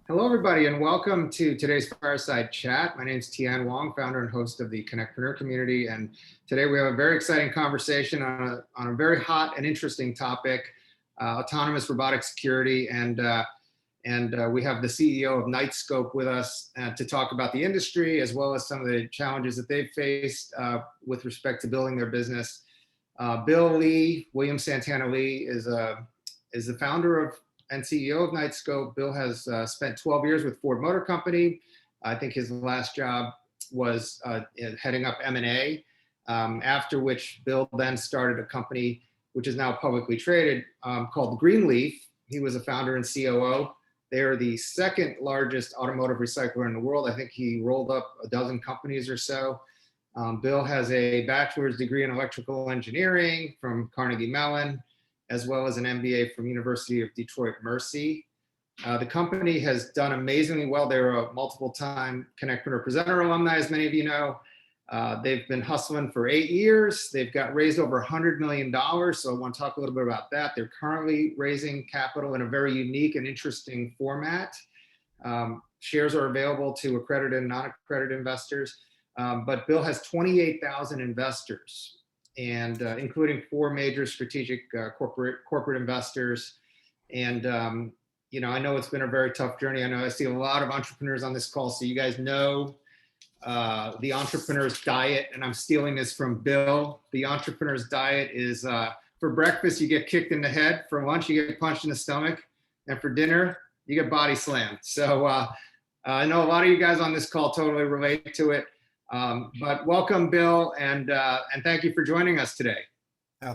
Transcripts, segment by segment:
Hello, everybody, and welcome to today's fireside chat. My name is Tian Wong, founder and host of the CONNECTpreneur community. And today we have a very exciting conversation on a very hot and interesting topic, autonomous robotic security. And we have the CEO of Knightscope with us to talk about the industry, as well as some of the challenges that they've faced with respect to building their business. William Santana Li, is the founder of and CEO of Knightscope. Bill has spent 12 years with Ford Motor Company. I think his last job was heading up M&A, after which Bill then started a company which is now publicly traded called Greenleaf. He was a founder and COO. They are the second largest automotive recycler in the world. I think he rolled up a dozen companies or so. Bill has a bachelor's degree in electrical engineering from Carnegie Mellon, as well as an MBA from University of Detroit Mercy. The company has done amazingly well. They're a multiple-time CONNECTpreneur presenter alumni, as many of you know. They've been hustling for 8 years. They've got raised over $100 million, so I want to talk a little bit about that. They're currently raising capital in a very unique and interesting format. Shares are available to accredited and non-accredited investors, but Bill has 28,000 investors, and including 4 major strategic corporate investors. And I know it's been a very tough journey. I know I see a lot of entrepreneurs on this call, so you guys know the entrepreneur's diet, and I'm stealing this from Bill. The entrepreneur's diet is for breakfast you get kicked in the head, for lunch you get punched in the stomach, and for dinner you get body slammed. So I know a lot of you guys on this call totally relate to it. But welcome, Bill, and thank you for joining us today.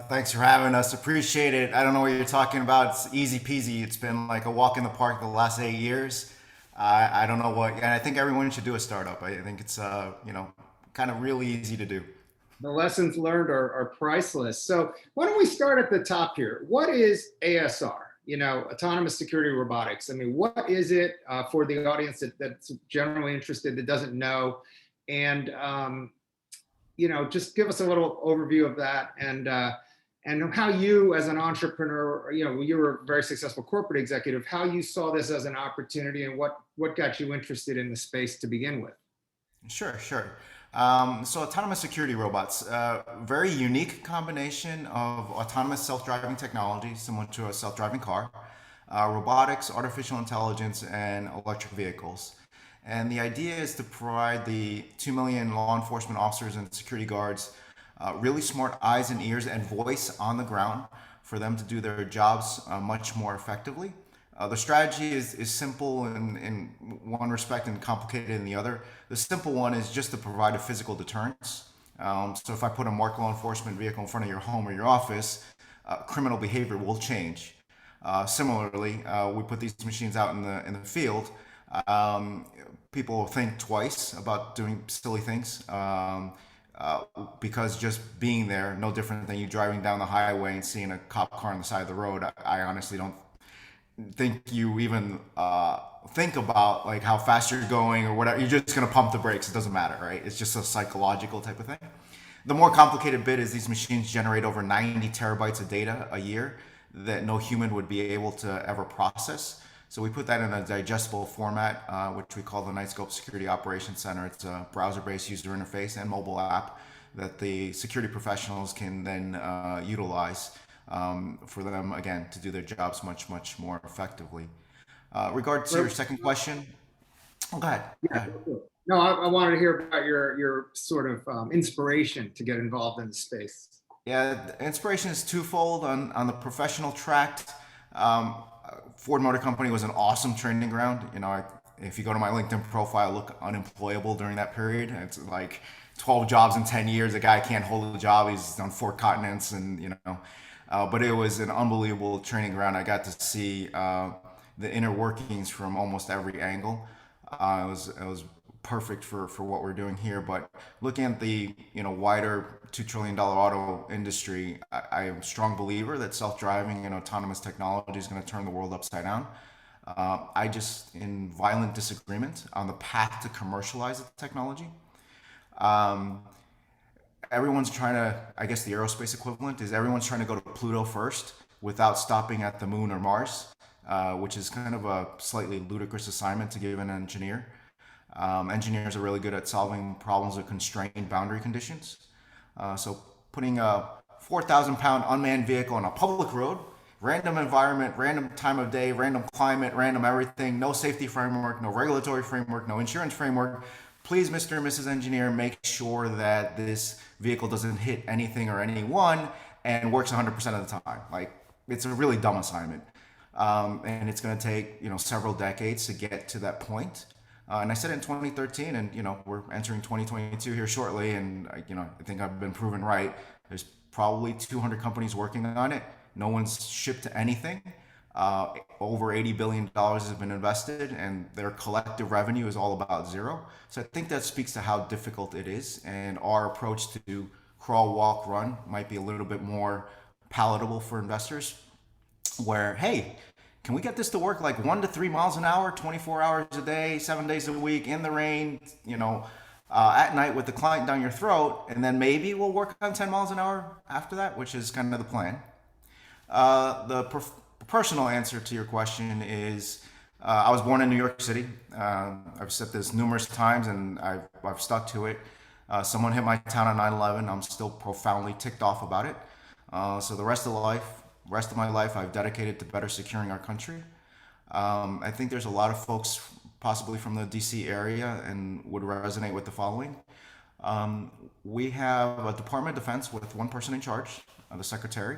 Thanks for having us. Appreciate it. I don't know what you're talking about. It's easy peasy. It's been like a walk in the park the last 8 years. I don't know what, and I think everyone should do a startup. I think it's kind of really easy to do. The lessons learned are priceless. So why don't we start at the top here? What is ASR? Autonomous security robotics. I mean, what is it for the audience that's generally interested that doesn't know? And just give us a little overview of that, and how you, as an entrepreneur, you were a very successful corporate executive, how you saw this as an opportunity, and what got you interested in the space to begin with. Sure, sure. So autonomous security robots, very unique combination of autonomous self-driving technology, similar to a self-driving car, robotics, artificial intelligence, and electric vehicles. And the idea is to provide the 2 million law enforcement officers and security guards really smart eyes and ears and voice on the ground for them to do their jobs much more effectively. The strategy is simple in one respect and complicated in the other. The simple one is just to provide a physical deterrence. So if I put a marked law enforcement vehicle in front of your home or your office, criminal behavior will change. Similarly, we put these machines out in the field. People think twice about doing silly things because just being there, no different than you driving down the highway and seeing a cop car on the side of the road. I honestly don't think you even think about like how fast you're going or whatever. You're just gonna pump the brakes. It doesn't matter, right? It's just a psychological type of thing. The more complicated bit is these machines generate over 90 terabytes of data a year that no human would be able to ever process. So we put that in a digestible format, which we call the Knightscope Security Operations Center. It's a browser-based user interface and mobile app that the security professionals can then utilize for them, again, to do their jobs much, much more effectively. Regard to your second question, go ahead. Yeah. No, I wanted to hear about your sort of inspiration to get involved in the space. Yeah, the inspiration is twofold. On the professional track, Ford Motor Company was an awesome training ground. If you go to my LinkedIn profile, I look unemployable during that period. It's like 12 jobs in 10 years. A guy can't hold a job. He's on 4 continents, and but it was an unbelievable training ground. I got to see the inner workings from almost every angle. It was perfect for what we're doing here. But looking at the wider $2 trillion auto industry, I am a strong believer that self-driving and autonomous technology is going to turn the world upside down. I just in violent disagreement on the path to commercialize the technology. Everyone's trying to, I guess the aerospace equivalent is everyone's trying to go to Pluto first without stopping at the moon or Mars. which is kind of a slightly ludicrous assignment to give an engineer. Engineers are really good at solving problems with constrained boundary conditions. So putting a 4,000-pound unmanned vehicle on a public road, random environment, random time of day, random climate, random everything, no safety framework, no regulatory framework, no insurance framework. Please, Mr. and Mrs. Engineer, make sure that this vehicle doesn't hit anything or anyone and works 100% of the time. Like, it's a really dumb assignment. And it's going to take, several decades to get to that point. And I said it in 2013, and we're entering 2022 here shortly, and I think I've been proven right. There's probably 200 companies working on it. No one's shipped anything. Over $80 billion has been invested, and their collective revenue is all about zero. So I think that speaks to how difficult it is, and our approach to crawl, walk, run might be a little bit more palatable for investors. Where, hey, can we get this to work like 1 to 3 miles an hour, 24 hours a day, 7 days a week, in the rain, at night with the client down your throat, and then maybe we'll work on 10 miles an hour after that, which is kind of the plan. The personal answer to your question is I was born in New York City. I've said this numerous times, and I've stuck to it. Someone hit my town on 9/11. I'm still profoundly ticked off about it. So the rest of my life I've dedicated to better securing our country. I think there's a lot of folks possibly from the DC area and would resonate with the following. We have a Department of Defense with one person in charge, the secretary,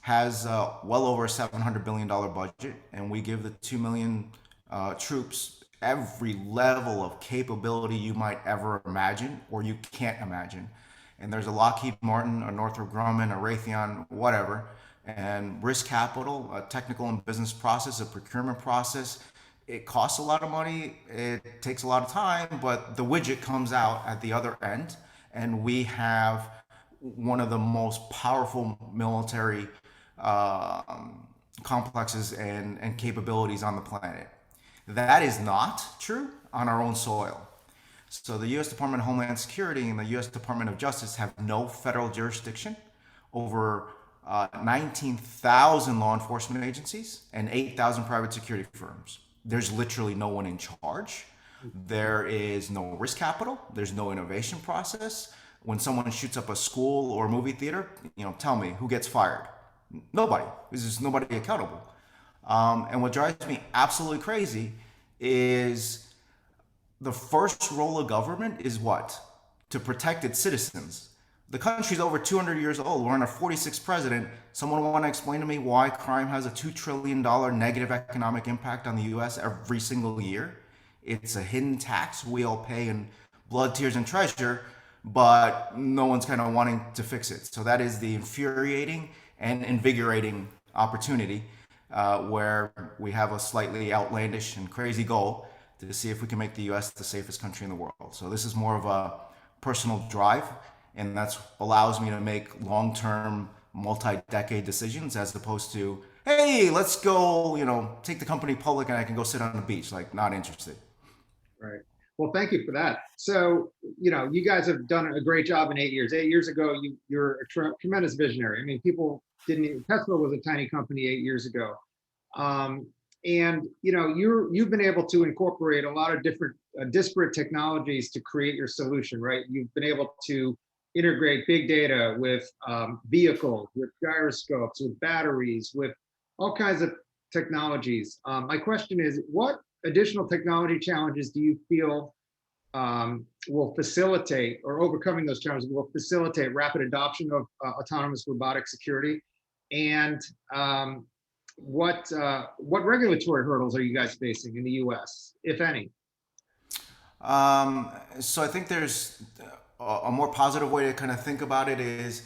has well over a $700 billion budget, and we give the 2 million troops every level of capability you might ever imagine or you can't imagine. And there's a Lockheed Martin, a Northrop Grumman, a Raytheon, whatever, and risk capital, a technical and business process, a procurement process. It costs a lot of money, it takes a lot of time, but the widget comes out at the other end, and we have one of the most powerful military complexes and capabilities on the planet. That is not true on our own soil. So the U.S. Department of Homeland Security and the U.S. Department of Justice have no federal jurisdiction over 19,000 law enforcement agencies and 8,000 private security firms. There's literally no one in charge. There is no risk capital. There's no innovation process. When someone shoots up a school or a movie theater, tell me who gets fired. Nobody. There's nobody accountable. And what drives me absolutely crazy is the first role of government is what? To protect its citizens. The country's over 200 years old. We're on our 46th president. Someone want to explain to me why crime has a $2 trillion negative economic impact on the U.S. every single year? It's a hidden tax we all pay in blood, tears, and treasure, but no one's kind of wanting to fix it. So that is the infuriating and invigorating opportunity where we have a slightly outlandish and crazy goal to see if we can make the U.S. the safest country in the world. So this is more of a personal drive, and that allows me to make long-term, multi-decade decisions as opposed to, hey, let's go, take the company public and I can go sit on the beach. Like, not interested. Right. Well, thank you for that. So, you guys have done a great job in 8 years. 8 years ago, you're a tremendous visionary. I mean, people didn't even, Tesla was a tiny company 8 years ago. And you've been able to incorporate a lot of different disparate technologies to create your solution, right? You've been able to integrate big data with vehicles, with gyroscopes, with batteries, with all kinds of technologies. My question is, what additional technology challenges do you feel will facilitate, or overcoming those challenges will facilitate rapid adoption of autonomous robotic security? And what regulatory hurdles are you guys facing in the U.S., if any? So I think there's a more positive way to kind of think about it is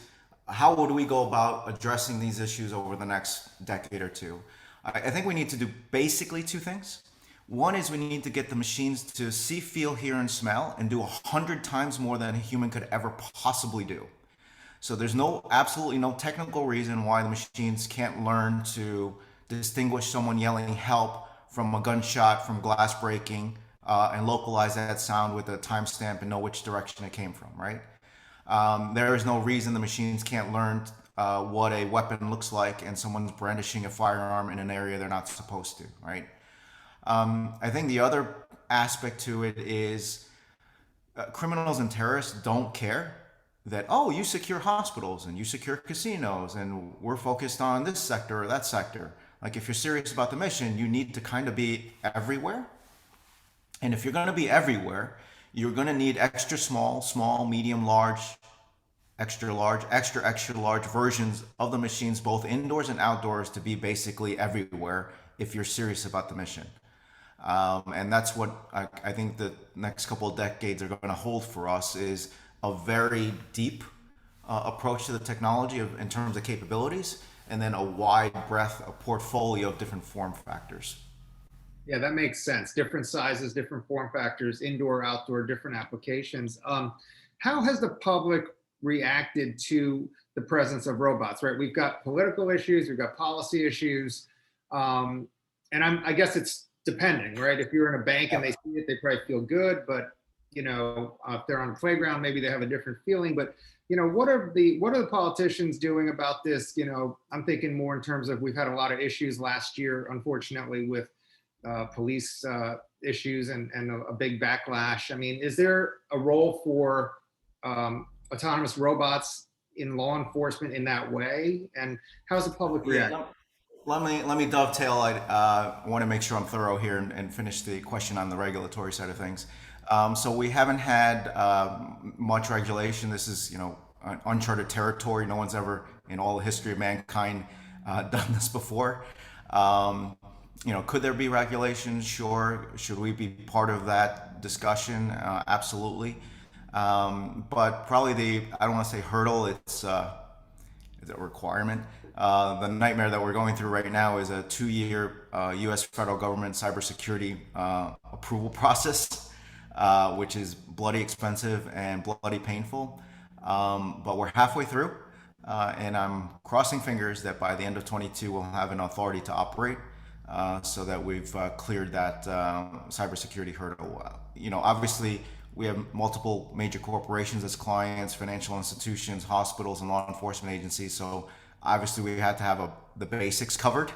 how would we go about addressing these issues over the next decade or two? I think we need to do basically two things. One is we need to get the machines to see, feel, hear, and smell and do 100 times more than a human could ever possibly do. So there's absolutely no technical reason why the machines can't learn to distinguish someone yelling help from a gunshot, from glass breaking, and localize that sound with a timestamp and know which direction it came from, right? There is no reason the machines can't learn what a weapon looks like and someone's brandishing a firearm in an area they're not supposed to, right? I think the other aspect to it is criminals and terrorists don't care that, oh, you secure hospitals and you secure casinos and we're focused on this sector or that sector. Like if you're serious about the mission, you need to kind of be everywhere. And if you're going to be everywhere, you're going to need extra small, small, medium, large, extra large, extra large versions of the machines, both indoors and outdoors, to be basically everywhere if you're serious about the mission. And that's what I think the next couple of decades are going to hold for us, is a very deep approach to the technology in terms of capabilities, and then a wide breadth, a portfolio of different form factors. Yeah, that makes sense. Different sizes, different form factors, indoor, outdoor, different applications. How has the public reacted to the presence of robots, right? We've got political issues, we've got policy issues. And I guess it's depending, right? If you're in a bank and they see it, they probably feel good, but if they're on the playground, maybe they have a different feeling. But what are the politicians doing about this? I'm thinking more in terms of, we've had a lot of issues last year, unfortunately, with police issues and a big backlash. I mean, is there a role for autonomous robots in law enforcement in that way? And how's the public react? Let me dovetail. I want to make sure I'm thorough here and finish the question on the regulatory side of things. So we haven't had much regulation. This is uncharted territory. No one's ever in all the history of mankind done this before. Could there be regulations? Sure. Should we be part of that discussion? Absolutely. But probably I don't want to say hurdle, it's a requirement. The nightmare that we're going through right now is a 2-year U.S. federal government cybersecurity approval process, which is bloody expensive and bloody painful. But we're halfway through, and I'm crossing fingers that by the end of 22 we'll have an authority to operate, so that we've cleared that cybersecurity hurdle. Obviously, we have multiple major corporations as clients, financial institutions, hospitals, and law enforcement agencies. So obviously we had to have the basics covered,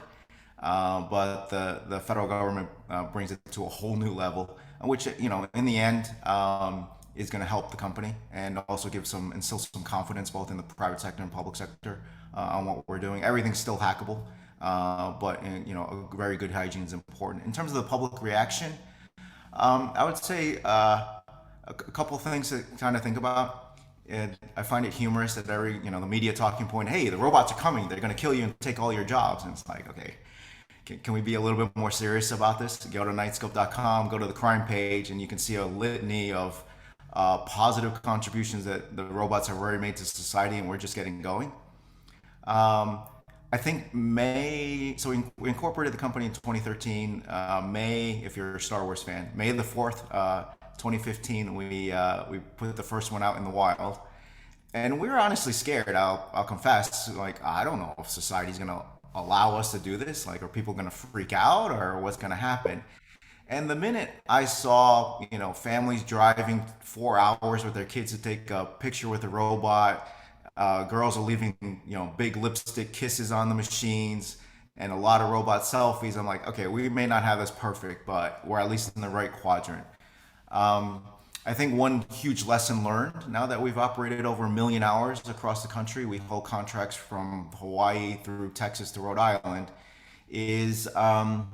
but the federal government brings it to a whole new level, which in the end is going to help the company and also instill some confidence both in the private sector and public sector on what we're doing. Everything's still hackable, but a very good hygiene is important. In terms of the public reaction, I would say a couple of things to kind of think about. And I find it humorous that the media talking point, hey, the robots are coming, they're going to kill you and take all your jobs. And it's like, okay, can we be a little bit more serious about this? Go to Knightscope.com, go to the crime page, and you can see a litany of positive contributions that the robots have already made to society, and we're just getting going. I think so we incorporated the company in 2013. May, if you're a Star Wars fan, May the 4th, 2015, we put the first one out in the wild, and we were honestly scared. I'll confess, I don't know if society's gonna allow us to do this. Are people gonna freak out, or what's gonna happen? And the minute I saw, families driving 4 hours with their kids to take a picture with a robot, girls are leaving, big lipstick kisses on the machines, and a lot of robot selfies, I'm like, okay, we may not have this perfect, but we're at least in the right quadrant. I think one huge lesson learned, now that we've operated over 1 million hours across the country, we hold contracts from Hawaii through Texas to Rhode Island, is for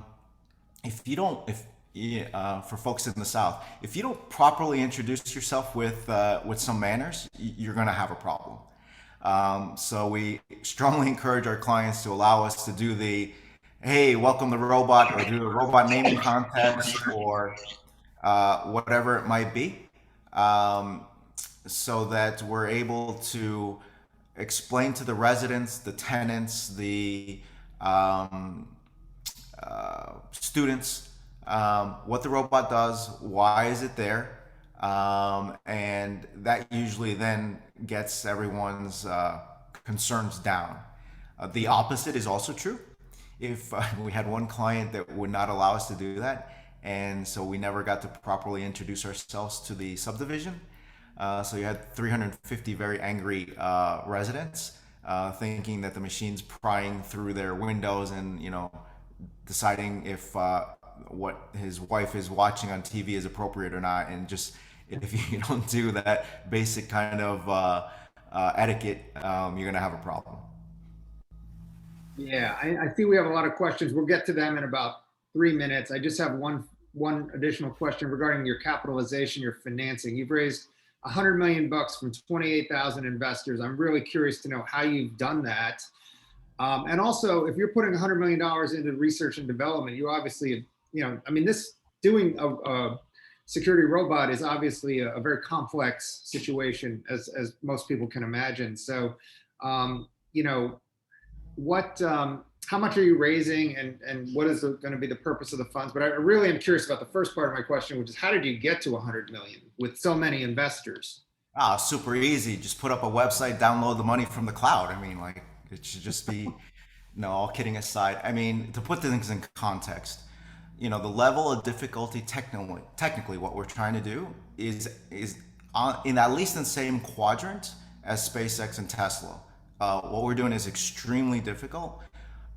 folks in the South, if you don't properly introduce yourself with some manners, you're going to have a problem. So we strongly encourage our clients to allow us to do the, hey, welcome the robot, or do a robot naming contest, or whatever it might be, so that we're able to explain to the residents, the tenants, the students, what the robot does, why is it there, and that usually then gets everyone's concerns down. The opposite is also true. If we had one client that would not allow us to do that, and so we never got to properly introduce ourselves to the subdivision. So you had 350 very angry residents. thinking that the machine's prying through their windows and, deciding if what his wife is watching on TV is appropriate or not. And just if you don't do that basic kind of etiquette, you're going to have a problem. Yeah, I see we have a lot of questions. We'll get to them in about 3 minutes. I just have one additional question regarding your capitalization, your financing. You've raised $100 million from 28,000 investors. I'm really curious to know how you've done that. And also, if you're putting $100 million into research and development, you obviously, this doing a security robot is obviously a very complex situation, as most people can imagine. So, how much are you raising, and what is going to be the purpose of the funds? But I really am curious about the first part of my question, which is how did you get to 100 million with so many investors? Super easy. Just put up a website, download the money from the cloud. I mean, like, it should just be, no, all kidding aside. I mean, to put things in context, the level of difficulty technically what we're trying to do is in at least in the same quadrant as SpaceX and Tesla. What we're doing is extremely difficult.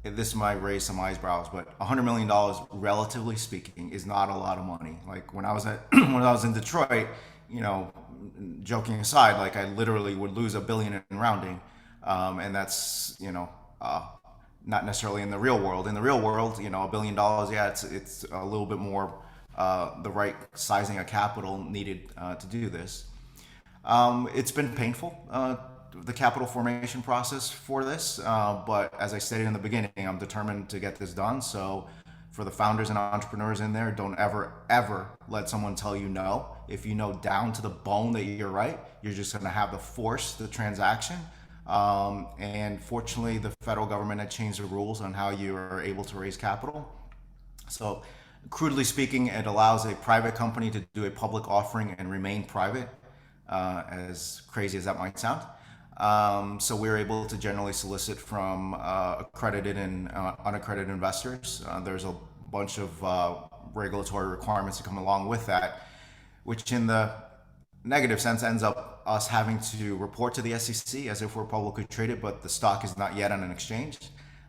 This might raise some eyebrows, but $100 million, relatively speaking, is not a lot of money. Like when I was when I was in Detroit, joking aside, like I literally would lose $1 billion in rounding, and that's not necessarily in the real world. In the real world, $1 billion, yeah, it's a little bit more the right sizing of capital needed to do this. It's been painful, the capital formation process for this, but as I stated in the beginning, I'm determined to get this done. So for the founders and entrepreneurs in there, don't ever let someone tell you no. If you know down to the bone that you're right, you're just going to have to force the transaction. And fortunately, the federal government had changed the rules on how you are able to raise capital. So crudely speaking, it allows a private company to do a public offering and remain private, as crazy as that might sound. So we're able to generally solicit from accredited and unaccredited investors. There's a bunch of regulatory requirements that come along with that, which in the negative sense ends up us having to report to the SEC as if we're publicly traded, but the stock is not yet on an exchange.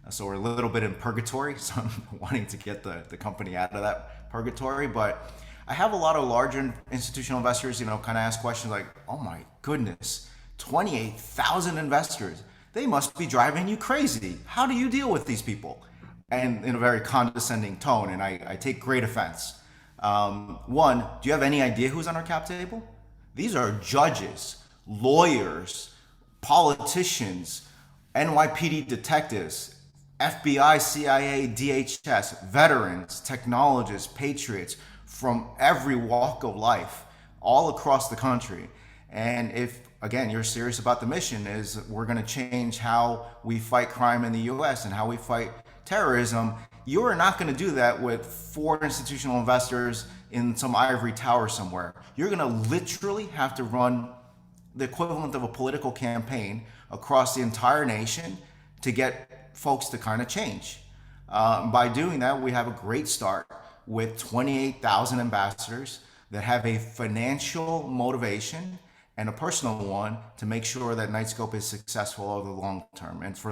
So we're a little bit in purgatory. So I'm wanting to get the company out of that purgatory. But I have a lot of larger institutional investors, kind of ask questions like, oh my goodness, 28,000 investors. They must be driving you crazy. How do you deal with these people? And in a very condescending tone, and I take great offense. One, do you have any idea who's on our cap table? These are judges, lawyers, politicians, NYPD detectives, FBI, CIA, DHS, veterans, technologists, patriots from every walk of life, all across the country. And if, again, you're serious about the mission, is we're going to change how we fight crime in the US and how we fight terrorism, you are not going to do that with 4 institutional investors in some ivory tower somewhere. You're going to literally have to run the equivalent of a political campaign across the entire nation to get folks to kind of change. By doing that, we have a great start with 28,000 ambassadors that have a financial motivation and a personal one to make sure that Knightscope is successful over the long term. And for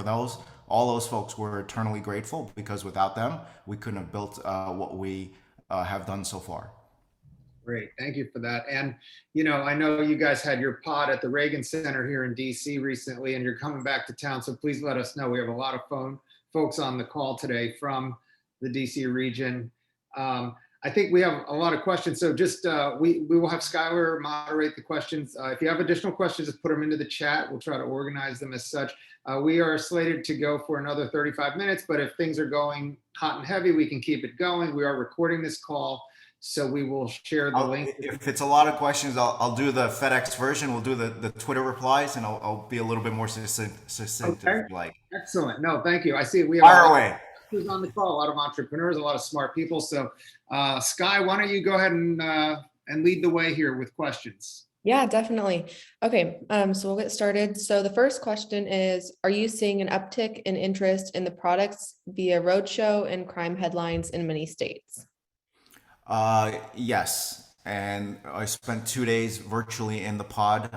all those folks, we're eternally grateful, because without them, we couldn't have built what we have done so far. Great, thank you for that. And I know you guys had your pod at the Reagan Center here in DC recently, and you're coming back to town, so please let us know. We have a lot of folks on the call today from the DC region. I think we have a lot of questions, so just we will have Skylar moderate the questions. If you have additional questions, just put them into the chat. We'll try to organize them as such. We are slated to go for another 35 minutes, but if things are going hot and heavy, we can keep it going. We are recording this call, so we will share the link. If it's a lot of questions, I'll do the FedEx version. We'll do the Twitter replies, and I'll be a little bit more succinct Okay. if you like. Excellent. No, thank you. I see we have Fire away. On the call, a lot of entrepreneurs, a lot of smart people. So Sky, why don't you go ahead and lead the way here with questions? Yeah, definitely. Okay, so we'll get started. So the first question is, are you seeing an uptick in interest in the products via roadshow and crime headlines in many states? Yes. And I spent 2 days virtually in the pod.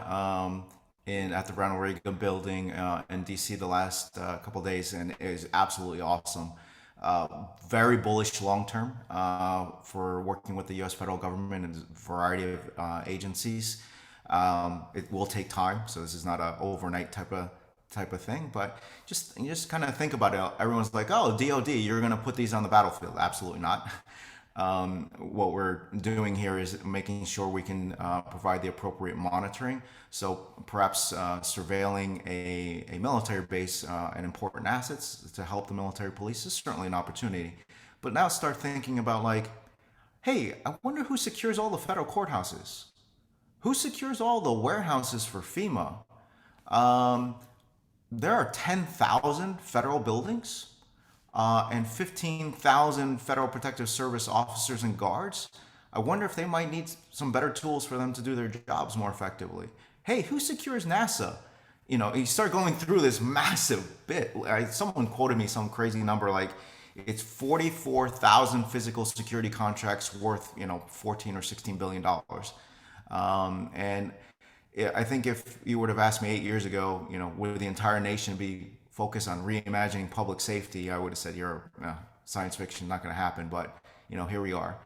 at the Ronald Reagan building in DC the last couple of days, and it is absolutely awesome. Very bullish long term for working with the U.S. federal government and a variety of agencies. It will take time, so this is not an overnight type of thing. But you just kind of think about it. Everyone's like, "Oh, DoD, you're going to put these on the battlefield?" Absolutely not. What we're doing here is making sure we can provide the appropriate monitoring. So perhaps surveilling a military base and important assets to help the military police is certainly an opportunity. But now start thinking about like, hey, I wonder who secures all the federal courthouses? Who secures all the warehouses for FEMA? Um, there are 10,000 federal buildings and 15,000 Federal Protective Service officers and guards. I wonder if they might need some better tools for them to do their jobs more effectively. Hey, who secures NASA? You know, you start going through this massive bit. Someone quoted me some crazy number like it's 44,000 physical security contracts worth, 14 or 16 billion dollars. And I think if you would have asked me 8 years ago, would the entire nation be focused on reimagining public safety, I would have said you're science fiction, not going to happen. But here we are.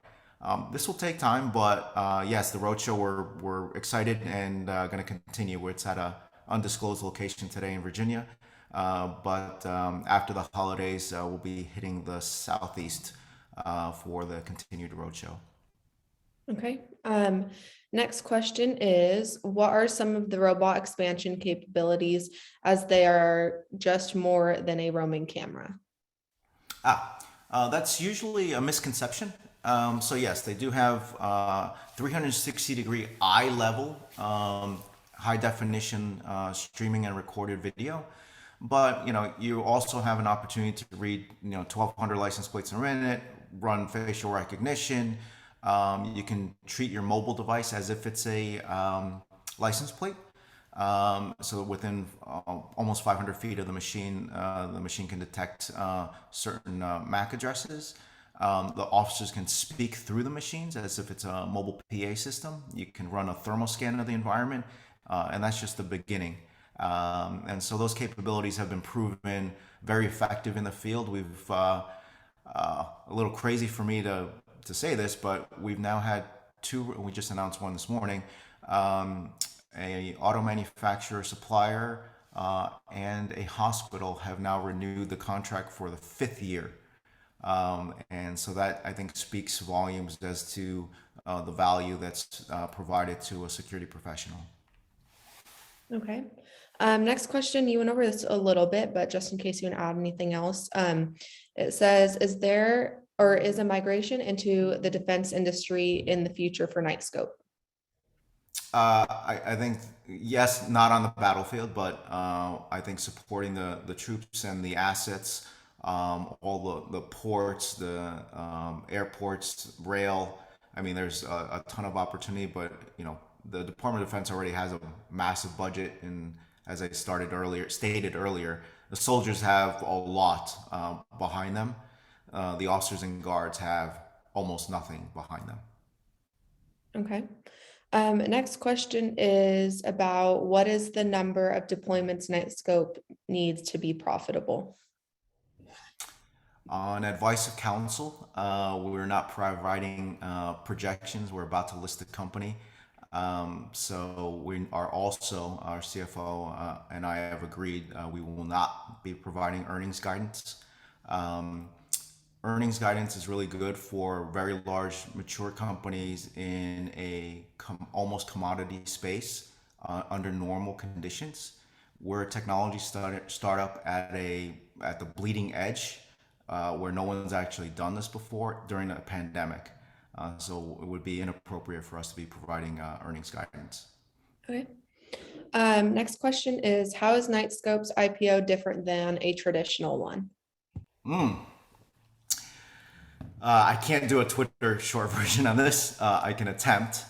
This will take time, but yes, the roadshow we're excited and going to continue. It's at a undisclosed location today in Virginia, but after the holidays, we'll be hitting the southeast for the continued roadshow. Okay. Next question is, what are some of the robot expansion capabilities as they are just more than a roaming camera? That's usually a misconception. So yes, they do have 360-degree eye level, high definition streaming and recorded video. But you also have an opportunity to read 1,200 license plates a minute, run facial recognition. You can treat your mobile device as if it's a license plate. So within almost 500 feet of the machine can detect certain MAC addresses. The officers can speak through the machines as if it's a mobile PA system. You can run a thermal scan of the environment, and that's just the beginning. And so those capabilities have been proven very effective in the field. We've a little crazy for me to say this, but we've now had two. We just announced one this morning. A auto manufacturer supplier and a hospital have now renewed the contract for the 5th year. And so that, I think, speaks volumes as to the value that's provided to a security professional. Okay. Next question, you went over this a little bit, but just in case you want to add anything else, it says, is a migration into the defense industry in the future for Knightscope? I think, yes, not on the battlefield, but I think supporting the troops and the assets, all the ports, the airports, rail. I mean, there's a ton of opportunity, but the Department of Defense already has a massive budget, and as I stated earlier, the soldiers have a lot behind them. The officers and guards have almost nothing behind them. Okay. Next question is about what is the number of deployments Knightscope needs to be profitable? On advice of counsel, we're not providing projections. We're about to list the company. So we are also, our CFO and I have agreed we will not be providing earnings guidance. Earnings guidance is really good for very large, mature companies in a almost commodity space under normal conditions. We're a technology startup at the bleeding edge where no one's actually done this before during a pandemic. So it would be inappropriate for us to be providing earnings guidance. Okay. Next question is, how is Knightscope's IPO different than a traditional one? I can't do a Twitter short version on this. I can attempt.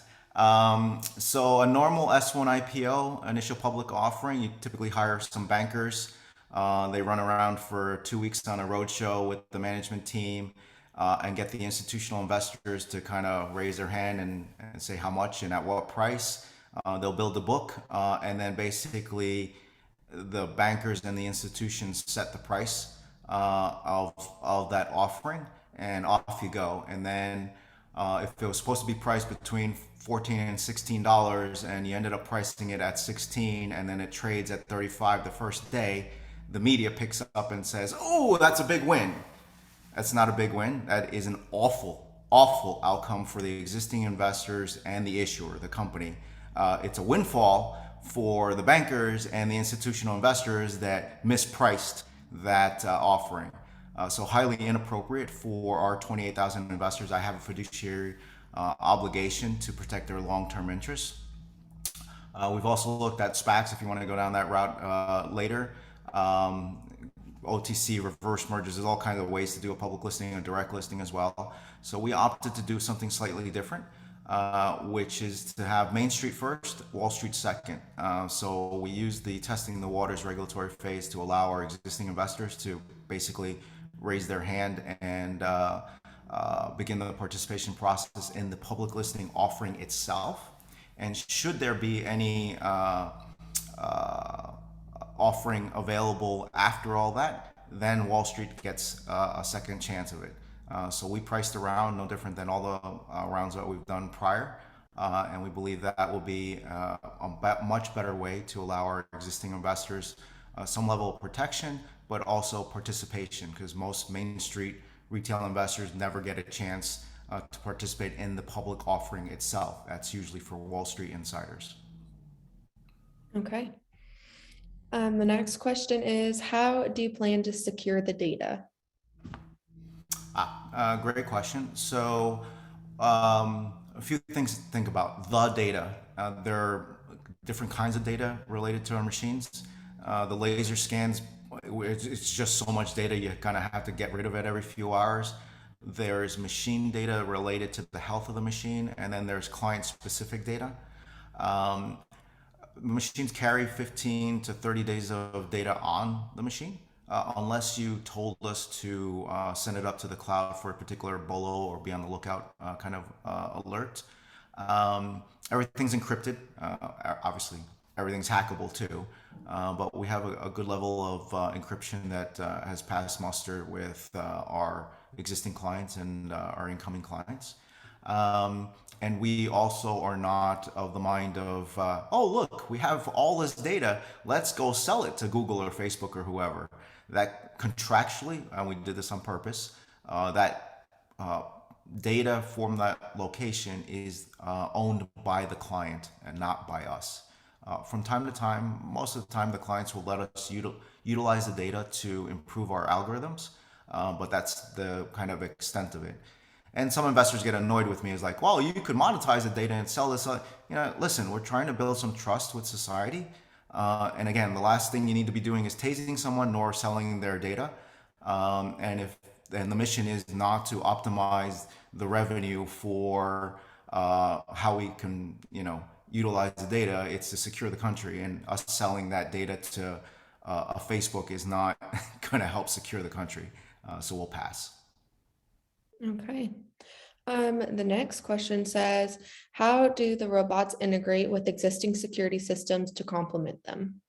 So a normal S1 IPO, initial public offering, you typically hire some bankers. They run around for 2 weeks on a roadshow with the management team and get the institutional investors to kind of raise their hand and say how much and at what price. They'll build the book, and then basically the bankers and the institutions set the price of that offering, and off you go. And then if it was supposed to be priced between $14 and $16, and you ended up pricing it at 16, and then it trades at 35 the first day, the media picks up and says, "Oh, that's a big win." That's not a big win. That is an awful outcome for the existing investors and the issuer, the company. It's a windfall for the bankers and the institutional investors that mispriced that offering. So highly inappropriate for our 28,000 investors. I have a fiduciary obligation to protect their long-term interests. We've also looked at SPACs, if you want to go down that route later. OTC, reverse mergers, there's all kinds of ways to do a public listing and direct listing as well. So we opted to do something slightly different, which is to have Main Street first, Wall Street second. So we use the testing the waters regulatory phase to allow our existing investors to basically raise their hand and begin the participation process in the public listing offering itself. And should there be any offering available after all that, then Wall Street gets a second chance of it. So we priced around no different than all the rounds that we've done prior. And we believe that will be a much better way to allow our existing investors some level of protection, but also participation, because most Main Street retail investors never get a chance to participate in the public offering itself. That's usually for Wall Street insiders. Okay. The next question is, how do you plan to secure the data? Great question. So a few things to think about. The data. There are different kinds of data related to our machines. The laser scans, it's just so much data, you kind of have to get rid of it every few hours. There's machine data related to the health of the machine, and then there's client-specific data. Machines carry 15 to 30 days of data on the machine, unless you told us to send it up to the cloud for a particular BOLO or be on the lookout kind of alert. Everything's encrypted. Obviously, everything's hackable too, but we have a good level of encryption that has passed muster with our existing clients and our incoming clients. And we also are not of the mind of, oh, look, we have all this data, let's go sell it to Google or Facebook or whoever. That contractually, and we did this on purpose, that data from that location is owned by the client and not by us. From time to time, most of the time, the clients will let us utilize the data to improve our algorithms, but that's the kind of extent of it. And some investors get annoyed with me. It's like, well, you could monetize the data and sell this. Listen, we're trying to build some trust with society. And again, the last thing you need to be doing is tasing someone nor selling their data. And the mission is not to optimize the revenue for how we can, utilize the data. It's to secure the country, and us selling that data to a Facebook is not going to help secure the country. So we'll pass. Okay. The next question says, how do the robots integrate with existing security systems to complement them?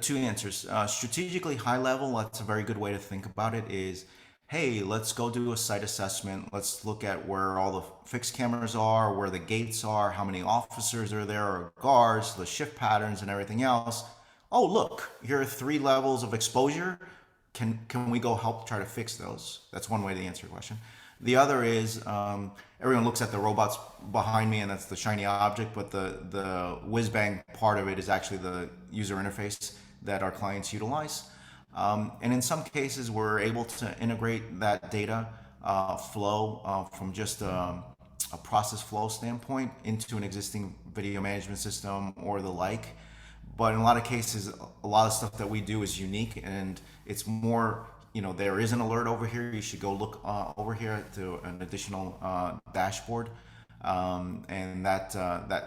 Two answers. Strategically high level, that's a very good way to think about it is, hey, let's go do a site assessment. Let's look at where all the fixed cameras are, where the gates are, how many officers are there, or guards, the shift patterns and everything else. Oh, look, here are 3 levels of exposure. Can we go help try to fix those? That's one way to answer your question. The other is everyone looks at the robots behind me, and that's the shiny object, but the whiz-bang part of it is actually the user interface that our clients utilize. And in some cases, we're able to integrate that data flow from just a process flow standpoint into an existing video management system or the like. But in a lot of cases, a lot of stuff that we do is unique, and it's more, there is an alert over here. You should go look over here to an additional dashboard, and that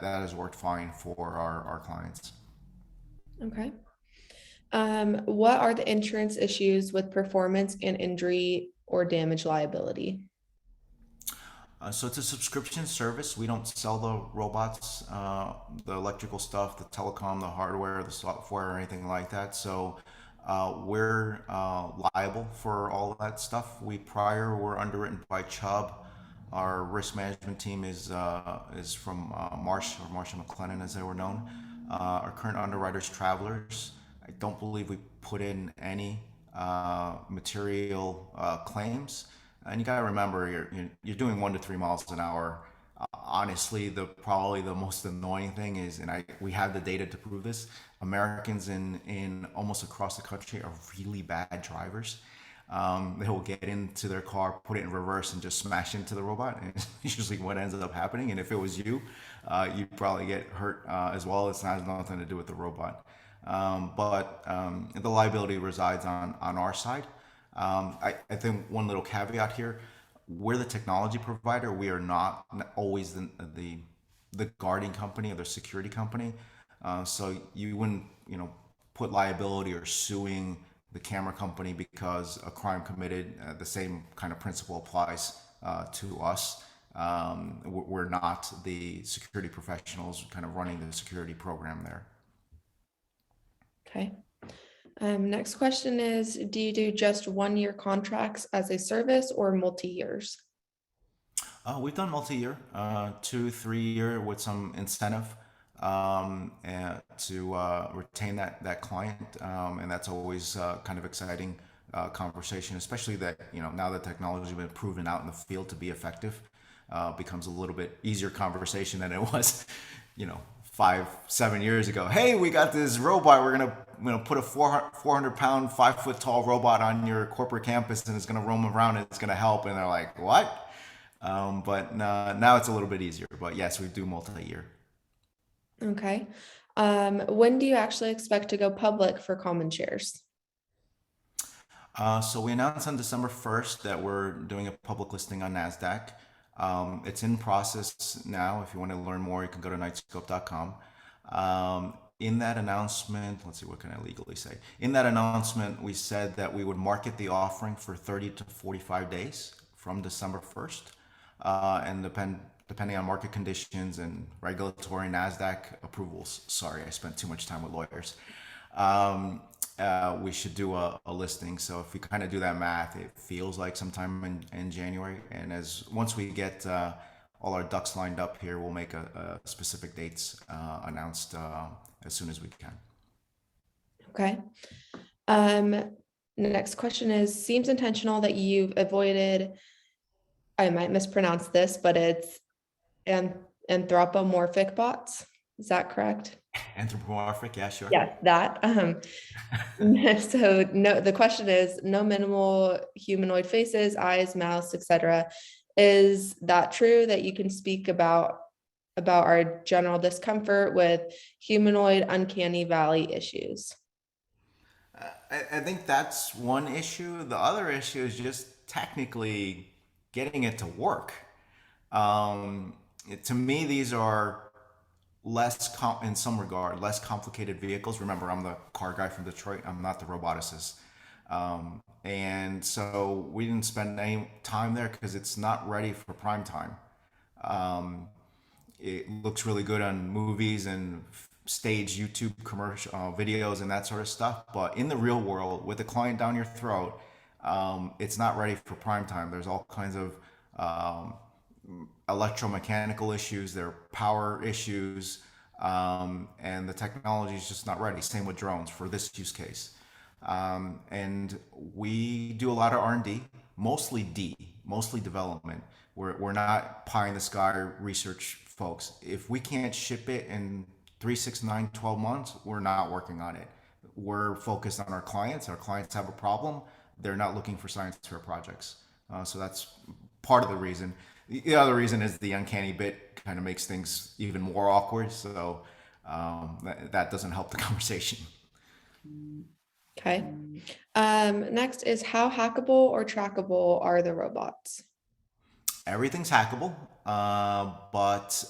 has worked fine for our clients. Okay. What are the insurance issues with performance and injury or damage liability? So it's a subscription service. We don't sell the robots, the electrical stuff, the telecom, the hardware, the software, or anything like that. So we're liable for all of that stuff. We prior were underwritten by Chubb. Our risk management team is from Marsh and McLennan, as they were known. Our current underwriters, Travelers. I don't believe we put in any material claims. And you got to remember, you're doing 1 to 3 miles an hour. Honestly, probably the most annoying thing is, and we have the data to prove this. Americans in almost across the country are really bad drivers. They will get into their car, put it in reverse, and just smash into the robot. And it's usually what ends up happening. And if it was you, you'd probably get hurt as well. It has nothing to do with the robot. But the liability resides on our side. I think one little caveat here: we're the technology provider. We are not always the guarding company or the security company. So you wouldn't, put liability or suing the camera company because a crime committed. The same kind of principle applies to us. We're not the security professionals kind of running the security program there. Okay. Next question is, do you do just 1-year contracts as a service or multi-years? We've done multi-year, 2-3 year with some incentive and to retain that client, and that's always kind of exciting conversation, especially that now that technology has been proven out in the field to be effective, becomes a little bit easier conversation than it was 5-7 years ago. Hey, we got this robot. We're gonna put a 400-pound, 5-foot-tall robot on your corporate campus, and it's gonna roam around. And it's gonna help. And they're like, what? But now it's a little bit easier. But yes, we do multi-year. Okay. When do you actually expect to go public for common shares? So we announced on December 1st that we're doing a public listing on NASDAQ. It's in process now. If you want to learn more, you can go to knightscope.com. In that announcement, let's see, what can I legally say? In that announcement, we said that we would market the offering for 30 to 45 days from December 1st. And depending on market conditions and regulatory NASDAQ approvals. Sorry, I spent too much time with lawyers. We should do a listing. So if we kind of do that math, it feels like sometime in January. And once we get all our ducks lined up here, we'll make a specific dates announced as soon as we can. Okay. Next question is, seems intentional that you've avoided, I might mispronounce this, but it's anthropomorphic bots. Is that correct? Anthropomorphic, yeah, sure. Yes, that. So no, the question is, no minimal humanoid faces, eyes, mouths, etc. Is that true that you can speak about our general discomfort with humanoid uncanny valley issues? I think that's one issue. The other issue is just technically getting it to work. To me, these are in some regard, less complicated vehicles. Remember, I'm the car guy from Detroit. I'm not the roboticist. And so we didn't spend any time there because it's not ready for prime time. It looks really good on movies and stage YouTube commercial videos and that sort of stuff. But in the real world, with the client down your throat, it's not ready for prime time. There's all kinds of electromechanical issues, there are power issues, and the technology is just not ready. Same with drones for this use case. And we do a lot of R&D, mostly development. We're not pie in the sky research folks. If we can't ship it in 3, 6, 9, 12 months, we're not working on it. We're focused on our clients. Our clients have a problem. They're not looking for science fair projects. So that's part of the reason. The other reason is the uncanny bit kind of makes things even more awkward. So that doesn't help the conversation. Okay. Next is, how hackable or trackable are the robots? Everything's hackable, but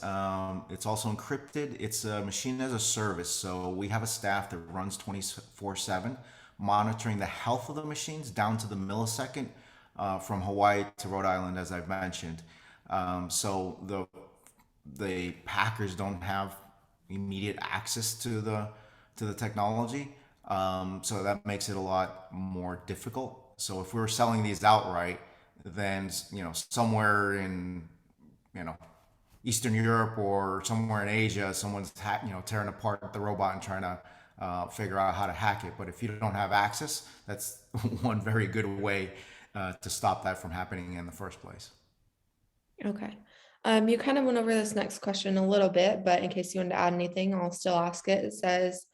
it's also encrypted. It's a machine as a service. So we have a staff that runs 24/7, monitoring the health of the machines down to the millisecond, from Hawaii to Rhode Island, as I've mentioned. So the packers don't have immediate access to the technology. So that makes it a lot more difficult. So if we were selling these outright, then somewhere in you know Eastern Europe or somewhere in Asia, someone's tearing apart the robot and trying to figure out how to hack it. But if you don't have access, that's one very good way to stop that from happening in the first place. Okay. You kind of went over this next question a little bit, but in case you wanted to add anything, I'll still ask it. It says,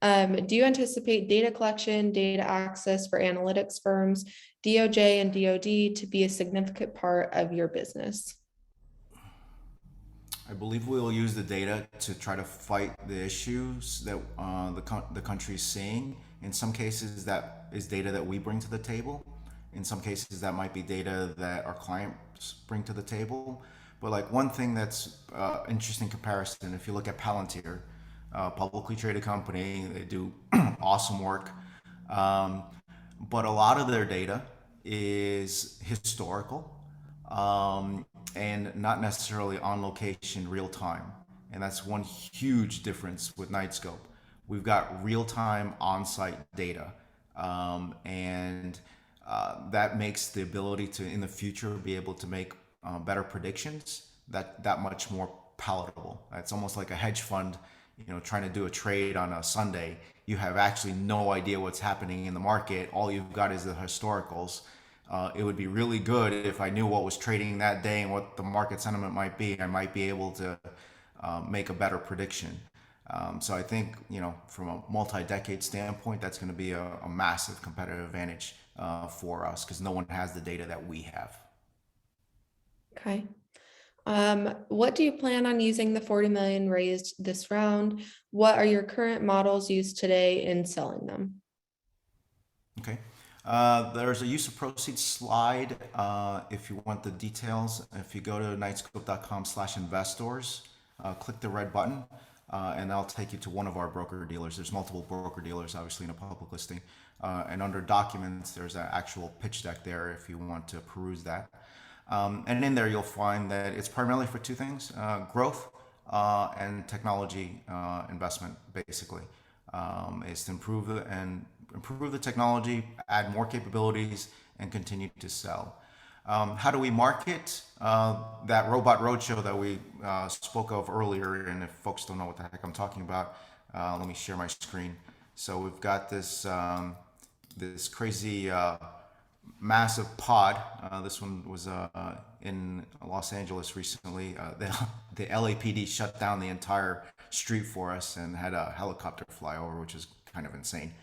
do you anticipate data collection, data access for analytics firms, DOJ and DOD to be a significant part of your business? I believe we will use the data to try to fight the issues that the country is seeing. In some cases, that is data that we bring to the table. In some cases, that might be data that our clients bring to the table. But like one thing that's interesting comparison, if you look at Palantir, publicly traded company, they do awesome work. But a lot of their data is historical and not necessarily on location real time. And that's one huge difference with Knightscope. We've got real time on site data. And that makes the ability to, in the future, be able to make better predictions that much more palatable. It's almost like a hedge fund, trying to do a trade on a Sunday. You have actually no idea what's happening in the market. All you've got is the historicals. It would be really good if I knew what was trading that day and what the market sentiment might be. I might be able to make a better prediction. So I think, from a multi-decade standpoint, that's going to be a massive competitive advantage for us because no one has the data that we have. Okay. What do you plan on using the 40 million raised this round? What are your current models used today in selling them? Okay. There's a use of proceeds slide if you want the details. If you go to knightscope.com/investors, click the red button, and that'll take you to one of our broker dealers. There's multiple broker dealers, obviously, in a public listing. And under documents, there's an actual pitch deck there if you want to peruse that. And in there, you'll find that it's primarily for two things, growth and technology investment, basically. Is to improve the technology, add more capabilities, and continue to sell. How do we market that robot roadshow that we spoke of earlier? And if folks don't know what the heck I'm talking about, let me share my screen. So we've got this this crazy massive pod. This one was in Los Angeles recently. The LAPD shut down the entire street for us and had a helicopter fly over, which is kind of insane.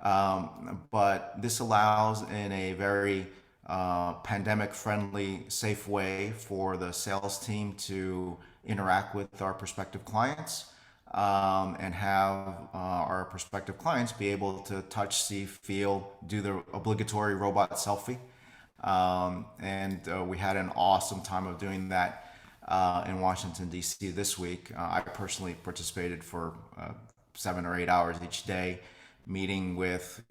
But this allows, in a very pandemic-friendly, safe way, for the sales team to interact with our prospective clients and have our prospective clients be able to touch, see, feel, do the obligatory robot selfie. And we had an awesome time of doing that in Washington, D.C. this week. I personally participated for 7 or 8 hours each day, meeting with,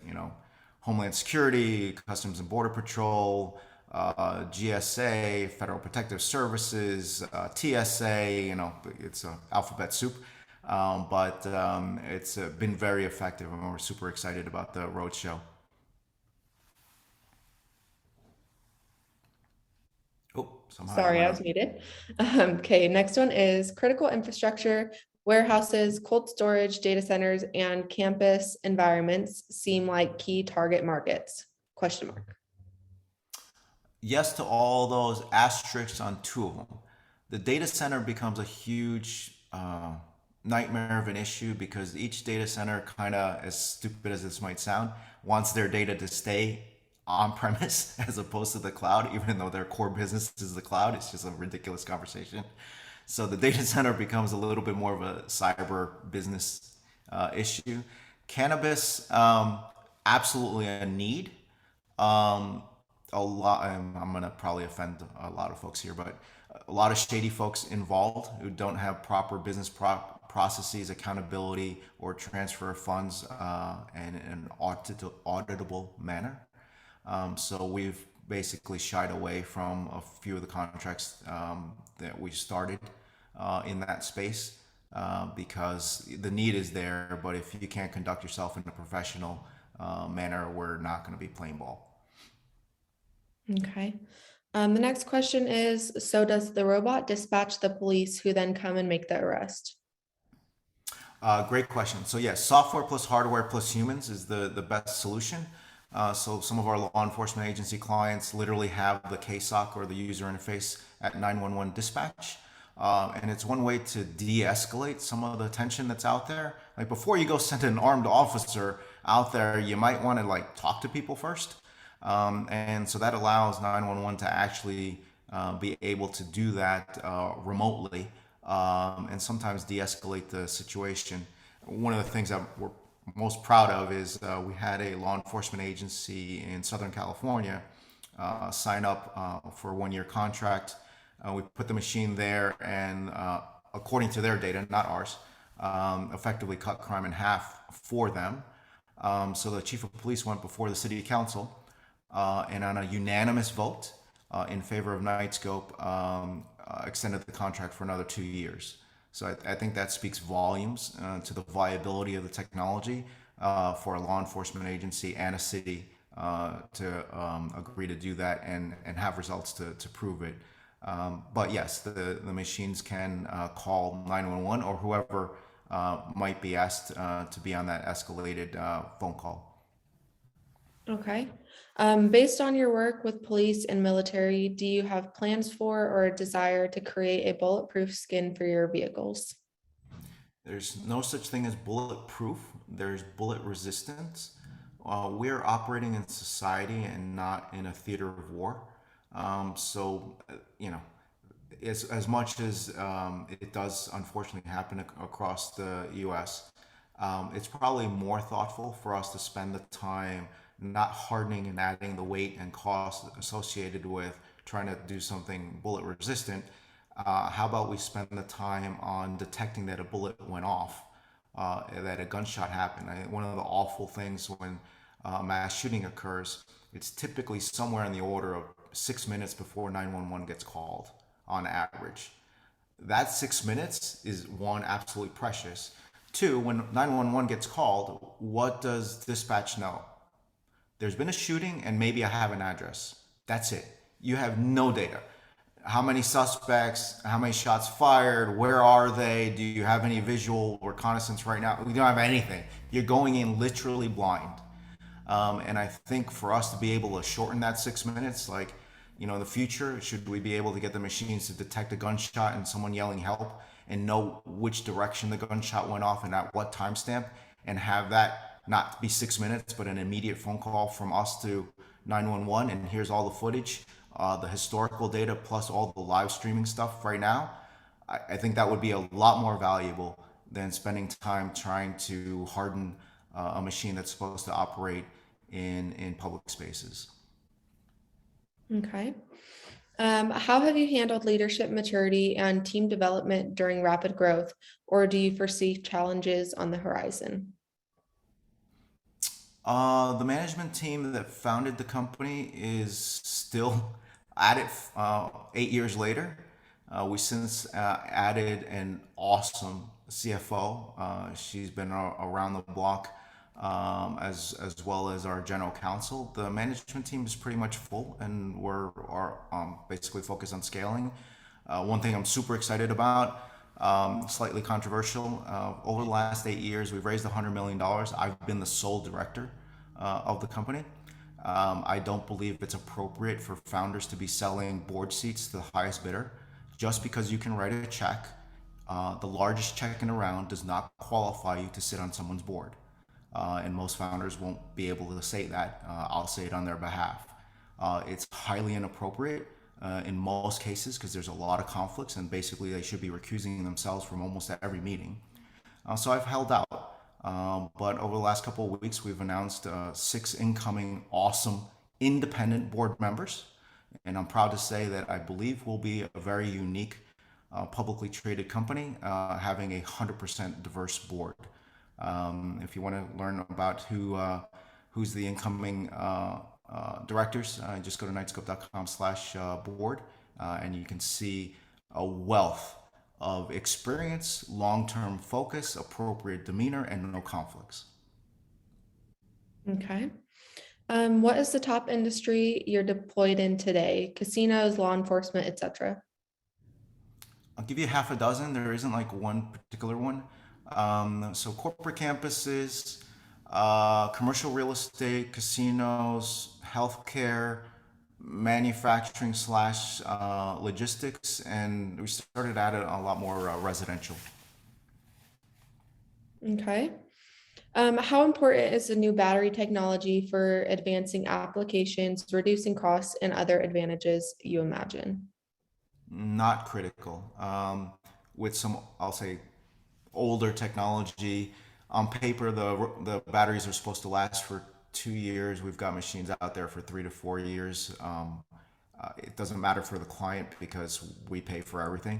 Homeland Security, Customs and Border Patrol, GSA, Federal Protective Services, TSA, it's alphabet soup. But it's been very effective, and we're super excited about the roadshow. Oh, somehow. Sorry, I was muted. Okay, next one is critical infrastructure, warehouses, cold storage, data centers, and campus environments seem like key target markets? Question mark. Yes to all those, asterisks on 2 of them. The data center becomes a huge nightmare of an issue because each data center, kind of as stupid as this might sound, wants their data to stay on premise as opposed to the cloud, even though their core business is the cloud. It's just a ridiculous conversation. So the data center becomes a little bit more of a cyber business issue. Cannabis, absolutely a need. A lot, I'm going to probably offend a lot of folks here, but a lot of shady folks involved who don't have proper business processes, accountability, or transfer of funds in an auditable manner. So we've basically shied away from a few of the contracts that we started in that space because the need is there, but if you can't conduct yourself in a professional manner, we're not going to be playing ball. Okay. The next question is, so does the robot dispatch the police who then come and make the arrest? Great question. So yes, software plus hardware plus humans is the best solution. So some of our law enforcement agency clients literally have the KSOC or the user interface at 911 dispatch. And it's one way to de-escalate some of the tension that's out there. Like before you go send an armed officer out there, you might want to like talk to people first. And so that allows 911 to actually be able to do that remotely and sometimes de-escalate the situation. One of the things that we're most proud of is we had a law enforcement agency in Southern California sign up for a 1-year contract. We put the machine there and according to their data, not ours, effectively cut crime in half for them. So the chief of police went before the city council and on a unanimous vote in favor of Knightscope, extended the contract for another 2 years. So I think that speaks volumes to the viability of the technology for a law enforcement agency and a city to agree to do that and have results to prove it. But yes, the machines can call 911 or whoever might be asked to be on that escalated phone call. Okay. Based on your work with police and military, do you have plans for or a desire to create a bulletproof skin for your vehicles? There's no such thing as bulletproof. There's bullet resistance. We're operating in society and not in a theater of war. You know, as much as it does unfortunately happen across the U.S., it's probably more thoughtful for us to spend the time not hardening and adding the weight and cost associated with trying to do something bullet resistant. How about we spend the time on detecting that a bullet went off, that a gunshot happened? One of the awful things when mass shooting occurs, it's typically somewhere in the order of 6 minutes before 911 gets called on average. That 6 minutes is one, absolutely precious. Two, when 911 gets called, what does dispatch know? There's been a shooting and maybe I have an address. That's it. You have no data. How many suspects, how many shots fired, where are they? Do you have any visual reconnaissance right now? We don't have anything. You're going in literally blind. And I think for us to be able to shorten that 6 minutes, like, you know, in the future, should we be able to get the machines to detect a gunshot and someone yelling help and know which direction the gunshot went off and at what timestamp, and have that not be 6 minutes, but an immediate phone call from us to 911, and here's all the footage, the historical data plus all the live streaming stuff right now. I think that would be a lot more valuable than spending time trying to harden a machine that's supposed to operate in public spaces. Okay. How have you handled leadership maturity and team development during rapid growth, or do you foresee challenges on the horizon? The management team that founded the company is still at it 8 years later. We since added an awesome CFO. She's been around the block as well as our general counsel. The management team is pretty much full, and we're basically focused on scaling. One thing I'm super excited about, slightly controversial. Over the last 8 years, we've raised $100 million. I've been the sole director of the company. I don't believe it's appropriate for founders to be selling board seats to the highest bidder. Just because you can write a check, the largest check in a round, does not qualify you to sit on someone's board. And most founders won't be able to say that. I'll say it on their behalf. It's highly inappropriate in most cases because there's a lot of conflicts, and basically they should be recusing themselves from almost every meeting. So I've held out. But over the last couple of weeks, we've announced 6 incoming awesome independent board members. And I'm proud to say that I believe we'll be a very unique publicly traded company having a 100% diverse board. If you want to learn about who's the incoming directors. Just go to knightscope.com/board, and you can see a wealth of experience, long-term focus, appropriate demeanor, and no conflicts. Okay. What is the top industry you're deployed in today? Casinos, law enforcement, etc. I'll give you half a dozen. There isn't like one particular one. So corporate campuses, commercial real estate, casinos, healthcare, manufacturing slash logistics, and we started adding a lot more residential. Okay. How important is the new battery technology for advancing applications, reducing costs, and other advantages you imagine? Not critical. With some, I'll say, older technology, on paper, the batteries are supposed to last for 2 years. We've got machines out there for 3 to 4 years. It doesn't matter for the client because we pay for everything.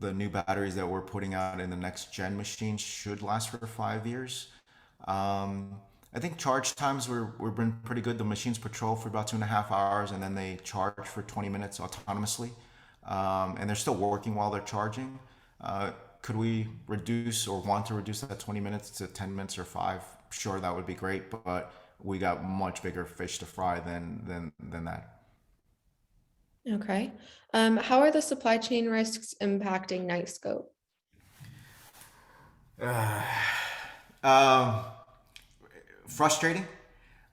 The new batteries that we're putting out in the next gen machines should last for 5 years. I think charge times we've been pretty good. The machines patrol for about 2.5 hours, and then they charge for 20 minutes autonomously. And they're still working while they're charging. Could we reduce or want to reduce that 20 minutes to 10 minutes or 5? Sure, that would be great, but we got much bigger fish to fry than that. Okay. How are the supply chain risks impacting Knightscope? Frustrating,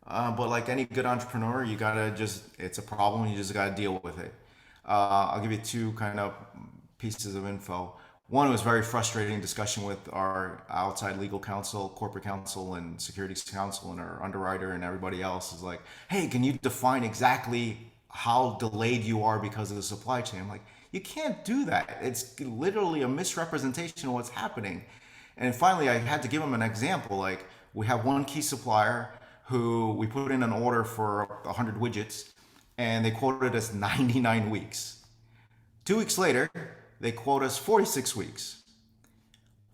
but like any good entrepreneur, you gotta it's a problem, you just gotta deal with it. I'll give you two kind of pieces of info. One was very frustrating discussion with our outside legal counsel, corporate counsel, and securities counsel, and our underwriter, and everybody else is like, hey, can you define exactly how delayed you are because of the supply chain? I'm like, you can't do that. It's literally a misrepresentation of what's happening. And finally, I had to give them an example. Like, we have one key supplier who we put in an order for 100 widgets, and they quoted us 99 weeks. 2 weeks later, they quote us 46 weeks.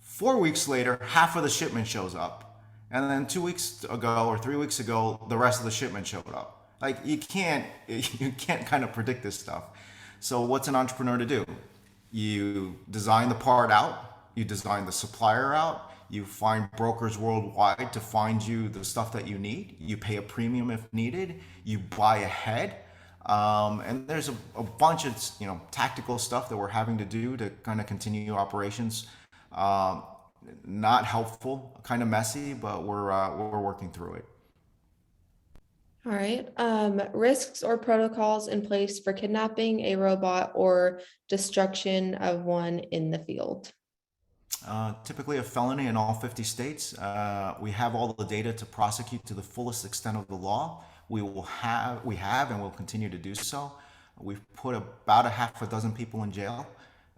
4 weeks later, half of the shipment shows up. And then 2 weeks ago or 3 weeks ago, the rest of the shipment showed up. Like, you can't kind of predict this stuff. So what's an entrepreneur to do? You design the part out, you design the supplier out, you find brokers worldwide to find you the stuff that you need. You pay a premium if needed. You buy ahead. And there's a bunch of tactical stuff that we're having to do to kind of continue operations. Not helpful, kind of messy, but we're working through it. All right. Risks or protocols in place for kidnapping a robot or destruction of one in the field? Typically a felony in all 50 states. We have all the data to prosecute to the fullest extent of the law. We have and will continue to do so. We've put about a half a dozen people in jail,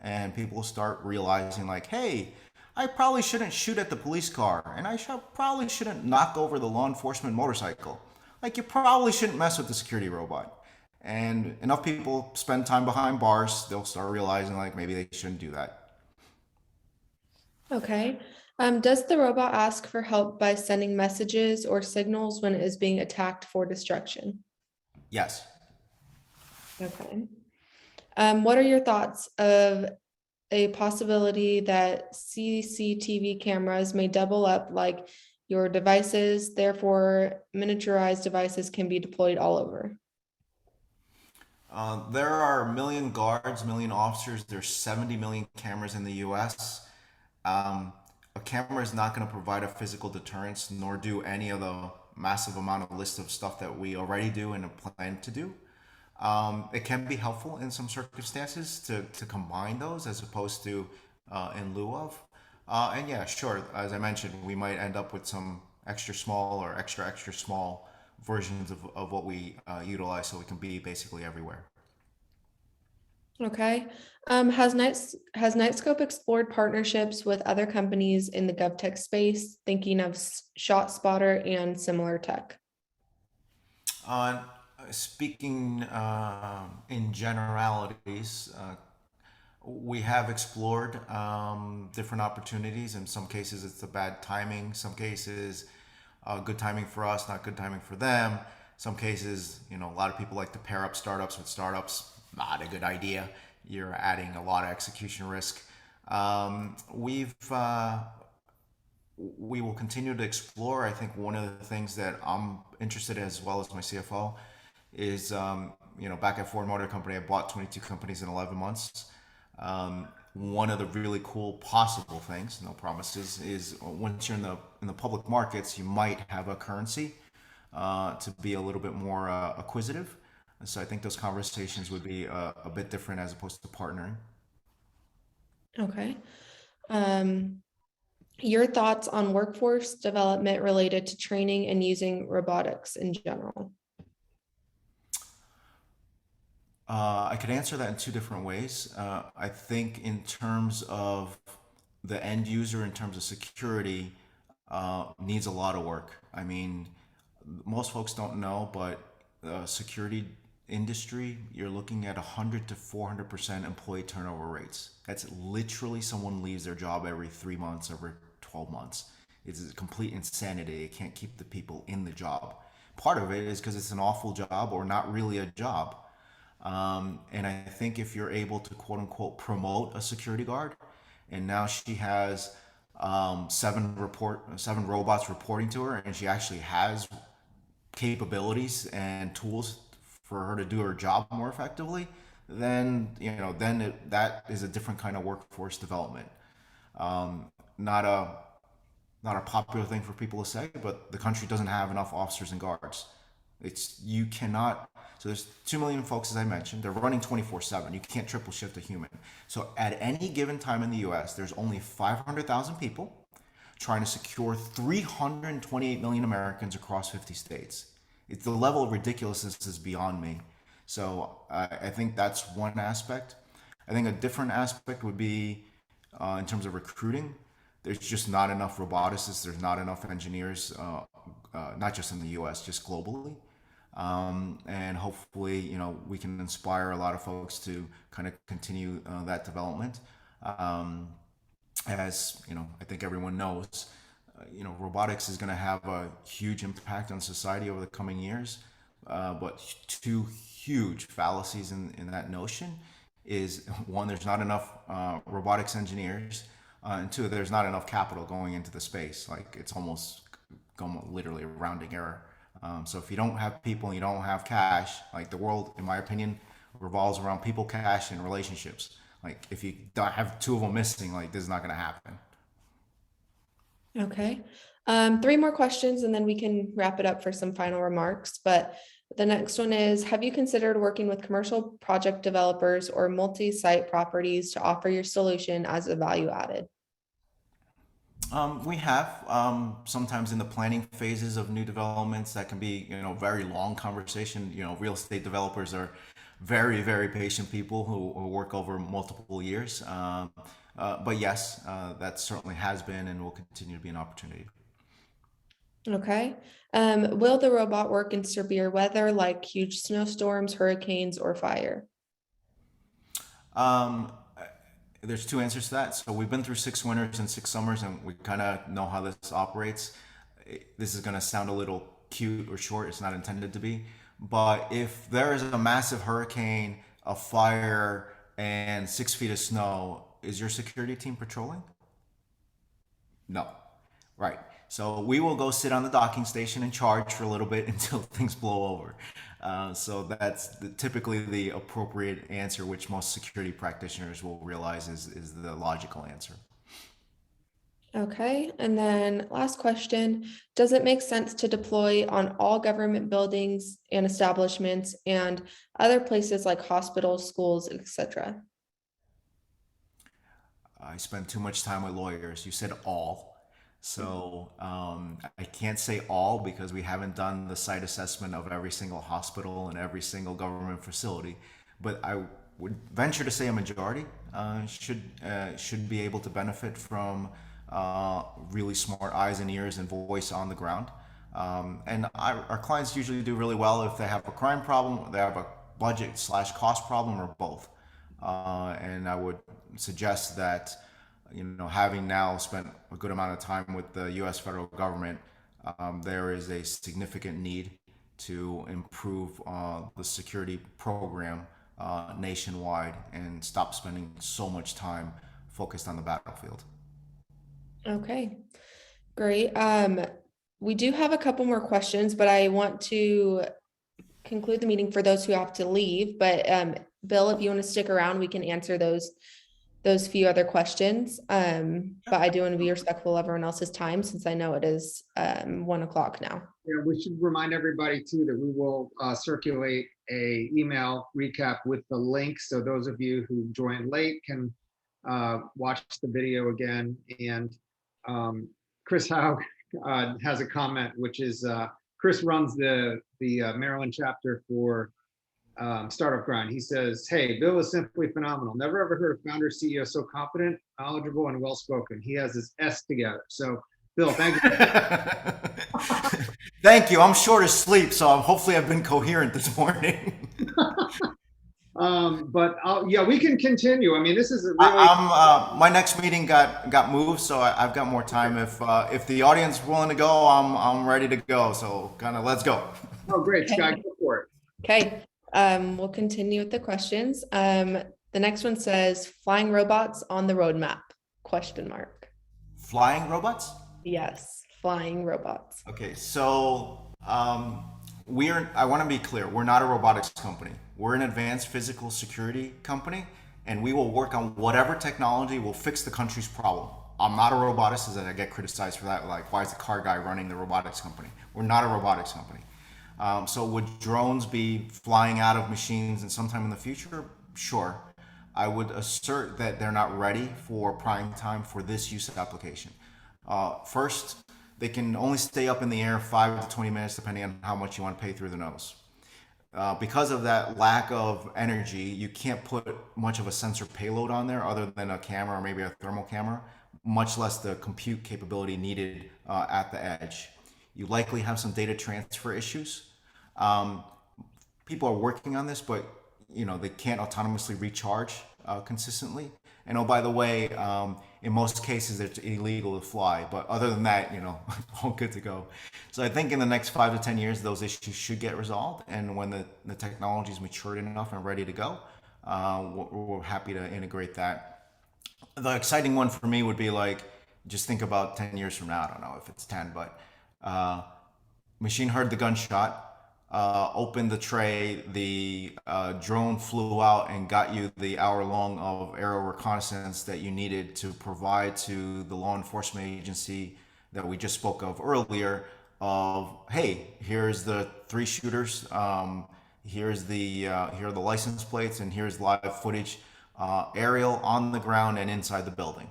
and people start realizing like, hey, I probably shouldn't shoot at the police car, and I probably shouldn't knock over the law enforcement motorcycle. Like, you probably shouldn't mess with the security robot. And enough people spend time behind bars, they'll start realizing like maybe they shouldn't do that. Okay. Does the robot ask for help by sending messages or signals when it is being attacked for destruction? Yes. Okay. What are your thoughts of a possibility that CCTV cameras may double up like your devices, therefore miniaturized devices can be deployed all over? There are a million guards, million officers. There's 70 million cameras in the U.S. A camera is not going to provide a physical deterrence, nor do any of the massive amount of list of stuff that we already do and plan to do. It can be helpful in some circumstances to combine those as opposed to in lieu of. And yeah, sure, as I mentioned, we might end up with some extra small or extra small versions of what we utilize so we can be basically everywhere. Okay. Has Knightscope explored partnerships with other companies in the GovTech space, thinking of ShotSpotter and similar tech? Speaking in generalities, we have explored different opportunities. In some cases, it's a bad timing. Some cases, Good timing for us, not good timing for them. Some cases, a lot of people like to pair up startups with startups. Not a good idea. You're adding a lot of execution risk. We will continue to explore. I think one of the things that I'm interested in, as well as my CFO, is back at Ford Motor Company, I bought 22 companies in 11 months. One of the really cool possible things, no promises, is once you're in the public markets, you might have a currency to be a little bit more acquisitive. And so I think those conversations would be a bit different as opposed to partnering. Okay. Your thoughts on workforce development related to training and using robotics in general? I could answer that in two different ways. I think in terms of the end user, in terms of security, needs a lot of work. I mean, most folks don't know, but security industry, you're looking at 100 to 400% employee turnover rates. That's literally someone leaves their job every 3 months, every 12 months. It's a complete insanity. They can't keep the people in the job. Part of it is because it's an awful job or not really a job. And I think if you're able to quote unquote promote a security guard, and now she has seven robots reporting to her, and she actually has capabilities and tools for her to do her job more effectively, then that is a different kind of workforce development. Not a popular thing for people to say, but the country doesn't have enough officers and guards. You cannot. So there's 2 million folks, as I mentioned. They're running 24/7. You can't triple shift a human. So at any given time in the U.S., there's only 500,000 people trying to secure 328 million Americans across 50 states. The level of ridiculousness is beyond me. So I think that's one aspect. I think a different aspect would be in terms of recruiting. There's just not enough roboticists. There's not enough engineers, not just in the U.S., just globally. And hopefully, we can inspire a lot of folks to kind of continue that development. As I think everyone knows, robotics is going to have a huge impact on society over the coming years. But two huge fallacies in that notion is, one, there's not enough robotics engineers, and two, there's not enough capital going into the space. Like, it's almost literally a rounding error. So if you don't have people and you don't have cash, like, the world, in my opinion, revolves around people, cash, and relationships. Like, if you don't have two of them missing, like, this is not going to happen. Okay. 3 more questions and then we can wrap it up for some final remarks. But the next one is, have you considered working with commercial project developers or multi-site properties to offer your solution as a value added? We have sometimes in the planning phases of new developments that can be, very long conversation. Real estate developers are very, very patient people who work over multiple years. But yes, that certainly has been and will continue to be an opportunity. Okay. Will the robot work in severe weather like huge snowstorms, hurricanes, or fire? Um, there's two answers to that. So we've been through 6 winters and 6 summers, and we kind of know how this operates. This is going to sound a little cute or short. It's not intended to be. But if there is a massive hurricane, a fire, and 6 feet of snow, is your security team patrolling? No. Right. So we will go sit on the docking station and charge for a little bit until things blow over. So that's typically the appropriate answer, which most security practitioners will realize is the logical answer. Okay. And then last question, does it make sense to deploy on all government buildings and establishments and other places like hospitals, schools, etc.? I spend too much time with lawyers. You said all. So I can't say all because we haven't done the site assessment of every single hospital and every single government facility. But I would venture to say a majority should be able to benefit from really smart eyes and ears and voice on the ground. And our clients usually do really well if they have a crime problem, they have a budget/cost problem, or both. And I would suggest that, having now spent a good amount of time with the U.S. federal government, there is a significant need to improve the security program nationwide and stop spending so much time focused on the battlefield. Okay, great. We do have a couple more questions, but I want to conclude the meeting for those who have to leave. But Bill, if you want to stick around, we can answer those few other questions. But I do want to be respectful of everyone else's time since I know it is 1 o'clock now. Yeah, we should remind everybody too that we will circulate a email recap with the link, so those of you who joined late can watch the video again. And Chris Howe has a comment, which is Chris runs the Maryland chapter for Startup Grind. He says, "Hey, Bill is simply phenomenal. Never ever heard a founder CEO so confident, knowledgeable, and well spoken. He has his S together." So, Bill, thank you. Thank you. I'm short of sleep, so hopefully I've been coherent this morning. But yeah, we can continue. I mean, this is a really. My next meeting got moved, so I've got more time. If the audience is willing to go, I'm ready to go. So kind of let's go. Oh, great, Sky, go for it. Okay, we'll continue with the questions. The next one says, "Flying robots on the roadmap?" ? Flying robots? Yes, flying robots. Okay, so I want to be clear. We're not a robotics company. We're an advanced physical security company, and we will work on whatever technology will fix the country's problem. I'm not a roboticist, and I get criticized for that. Like, why is the car guy running the robotics company? We're not a robotics company. So would drones be flying out of machines in sometime in the future? Sure. I would assert that they're not ready for prime time for this use of application. First, they can only stay up in the air 5 to 20 minutes, depending on how much you want to pay through the nose. Because of that lack of energy, you can't put much of a sensor payload on there other than a camera or maybe a thermal camera, much less the compute capability needed at the edge. You likely have some data transfer issues. People are working on this, but they can't autonomously recharge consistently. And oh, by the way, in most cases, it's illegal to fly. But other than that, all good to go. So I think in the next 5 to 10 years, those issues should get resolved. And when the technology is matured enough and ready to go, we're happy to integrate that. The exciting one for me would be just think about 10 years from now. I don't know if it's 10, but machine heard the gunshot. Opened the tray, the drone flew out and got you the hour-long of aerial reconnaissance that you needed to provide to the law enforcement agency that we just spoke of earlier of, hey, here's the 3 shooters, here are the license plates, and here's live footage, aerial, on the ground, and inside the building.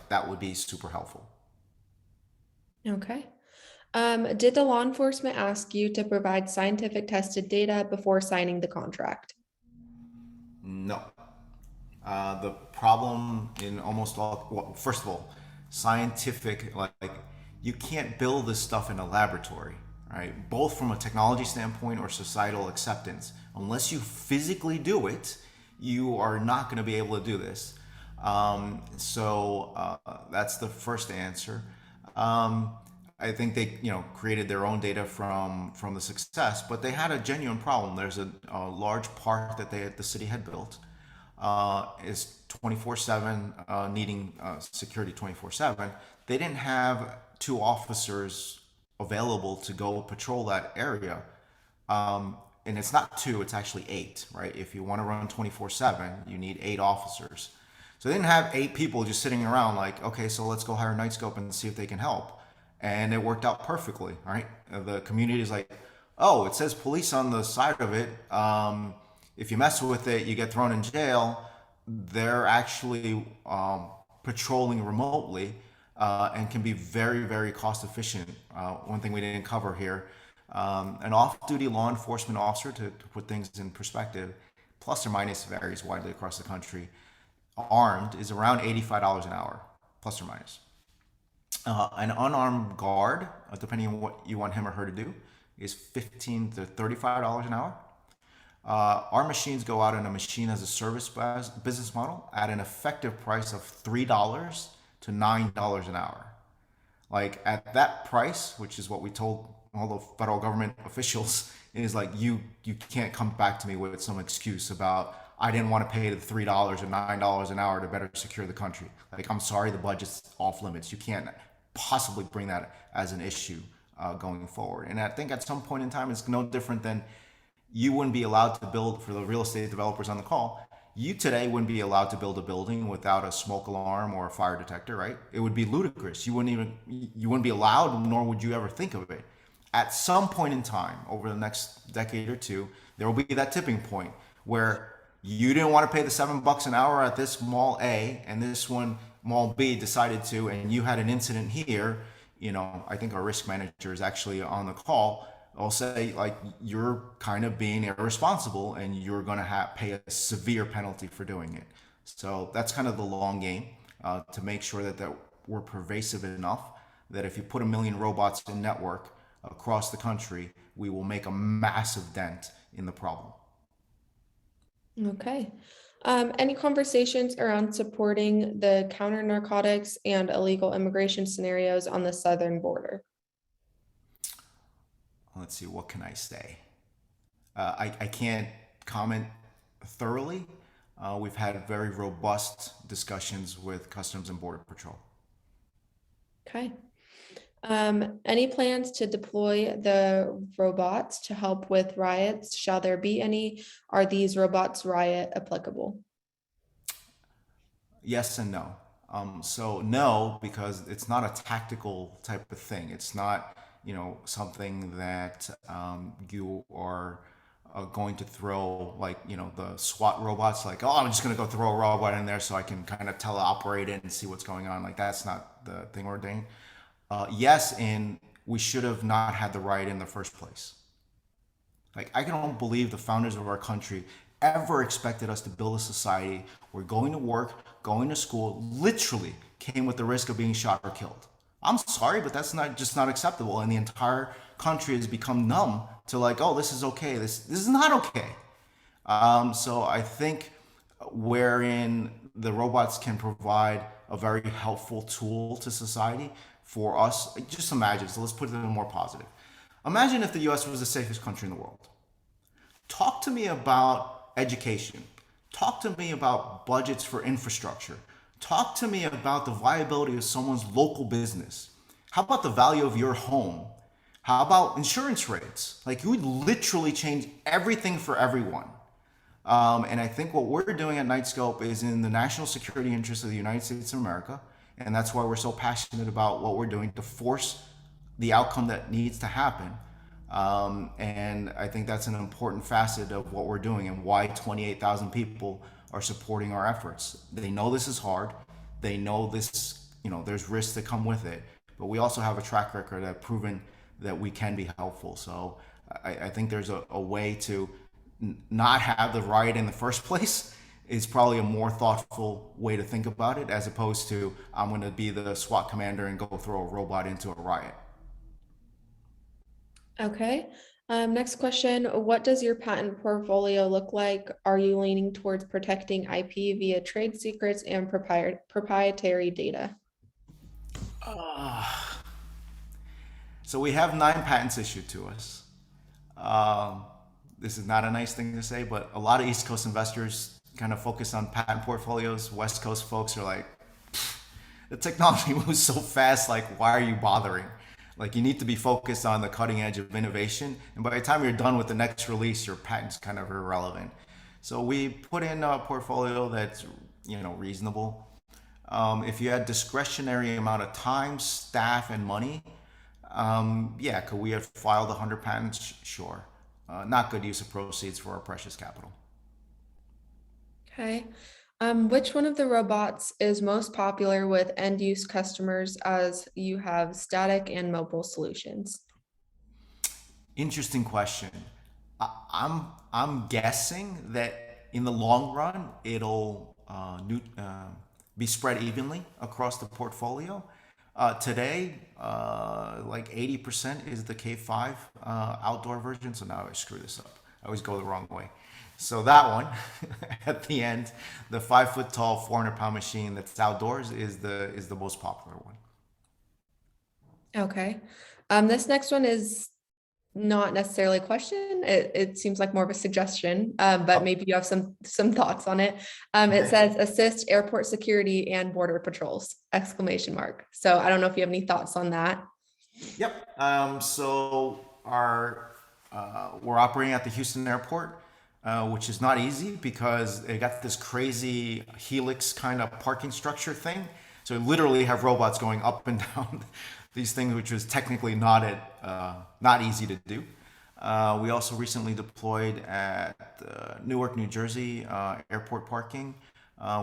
That would be super helpful. Okay. Did the law enforcement ask you to provide scientific tested data before signing the contract? No. The problem in almost first of all, scientific, you can't build this stuff in a laboratory, right? Both from a technology standpoint or societal acceptance. Unless you physically do it, you are not going to be able to do this. So that's the first answer. I think they, created their own data from the success, but they had a genuine problem. There's a large park that the city had built, is 24/7, needing security 24/7. They didn't have 2 officers available to go patrol that area, and it's not 2; it's actually 8. Right? If you want to run 24/7, you need 8 officers. So they didn't have 8 people just sitting around okay, so let's go hire Knightscope and see if they can help. And it worked out perfectly, right? The community is oh, it says police on the side of it. If you mess with it, you get thrown in jail. They're actually patrolling remotely and can be very, very cost efficient. One thing we didn't cover here, an off-duty law enforcement officer, to put things in perspective, plus or minus, varies widely across the country, armed is around $85 an hour, plus or minus. An unarmed guard, depending on what you want him or her to do, is $15 to $35 an hour. Our machines go out in a machine as a service business model at an effective price of $3 to $9 an hour. Like at that price, which is what we told all the federal government officials, is like you can't come back to me with some excuse about I didn't want to pay the $3 or $9 an hour to better secure the country. Like, I'm sorry, the budget's off limits. You can't possibly bring that as an issue going forward. And I think at some point in time, it's no different than you wouldn't be allowed to build, for the real estate developers on the call, you today wouldn't be allowed to build a building without a smoke alarm or a fire detector, right? It would be ludicrous. You wouldn't be allowed, nor would you ever think of it. At some point in time, over the next decade or two, there will be that tipping point where you didn't want to pay the $7 an hour at this mall A, and this one, mall B, decided to, and you had an incident here. I think our risk manager is actually on the call. I'll say, like, you're kind of being irresponsible and you're going to pay a severe penalty for doing it. So that's kind of the long game, to make sure that we're pervasive enough that if you put 1 million robots in network across the country, we will make a massive dent in the problem. Okay. Any conversations around supporting the counter narcotics and illegal immigration scenarios on the southern border? Let's see, what can I say? I can't comment thoroughly. We've had very robust discussions with Customs and Border Patrol. Okay. Any plans to deploy the robots to help with riots? Shall there be any? Are these robots riot applicable? Yes and no. So no, because it's not a tactical type of thing. It's not, something that you are going to throw, like, the SWAT robots, like, oh, I'm just going to go throw a robot in there so I can kind of teleoperate it and see what's going on. Like, that's not the thing we're doing. Yes, and we should have not had the riot in the first place. Like, I don't believe the founders of our country ever expected us to build a society where going to work, going to school, literally came with the risk of being shot or killed. I'm sorry, but that's not acceptable. And the entire country has become numb to, like, oh, this is okay. This is not okay. So I think wherein the robots can provide a very helpful tool to society for us, just imagine. So let's put it in more positive. Imagine if the US was the safest country in the world. Talk to me about education. Talk to me about budgets for infrastructure. Talk to me about the viability of someone's local business. How about the value of your home? How about insurance rates? Like, you would literally change everything for everyone. And I think what we're doing at Knightscope is in the national security interest of the United States of America. And that's why we're so passionate about what we're doing to force the outcome that needs to happen. And I think that's an important facet of what we're doing and why 28,000 people are supporting our efforts. They know this is hard. They know this, there's risks that come with it. But we also have a track record that proven that we can be helpful. So I think there's a way to not have the riot in the first place is probably a more thoughtful way to think about it, as opposed to I'm going to be the SWAT commander and go throw a robot into a riot. Okay. Next question. What does your patent portfolio look like? Are you leaning towards protecting IP via trade secrets and proprietary data? So we have 9 patents issued to us. This is not a nice thing to say, but a lot of East Coast investors kind of focus on patent portfolios. West Coast folks are like, the technology moves so fast, like, why are you bothering? Like, you need to be focused on the cutting edge of innovation. And by the time you're done with the next release, your patent's kind of irrelevant. So we put in a portfolio that's, reasonable. If you had discretionary amount of time, staff, and money, yeah, could we have filed 100 patents? Sure. Not good use of proceeds for our precious capital. Okay. Which one of the robots is most popular with end use customers, as you have static and mobile solutions? Interesting question. I'm guessing that in the long run it'll be spread evenly across the portfolio. Today, like 80% is the K5 outdoor version. So now I screw this up. I always go the wrong way. So that one, at the end, the 5 foot tall, 400-pound machine that's outdoors is the most popular one. Okay. This next one is not necessarily a question. It seems like more of a suggestion, but maybe you have some thoughts on it. It says assist airport security and border patrols, exclamation mark. So I don't know if you have any thoughts on that. Yep. So we're operating at the Houston airport, which is not easy because they got this crazy helix kind of parking structure thing. So we literally have robots going up and down these things, which was technically not easy to do. We also recently deployed at Newark, New Jersey airport parking.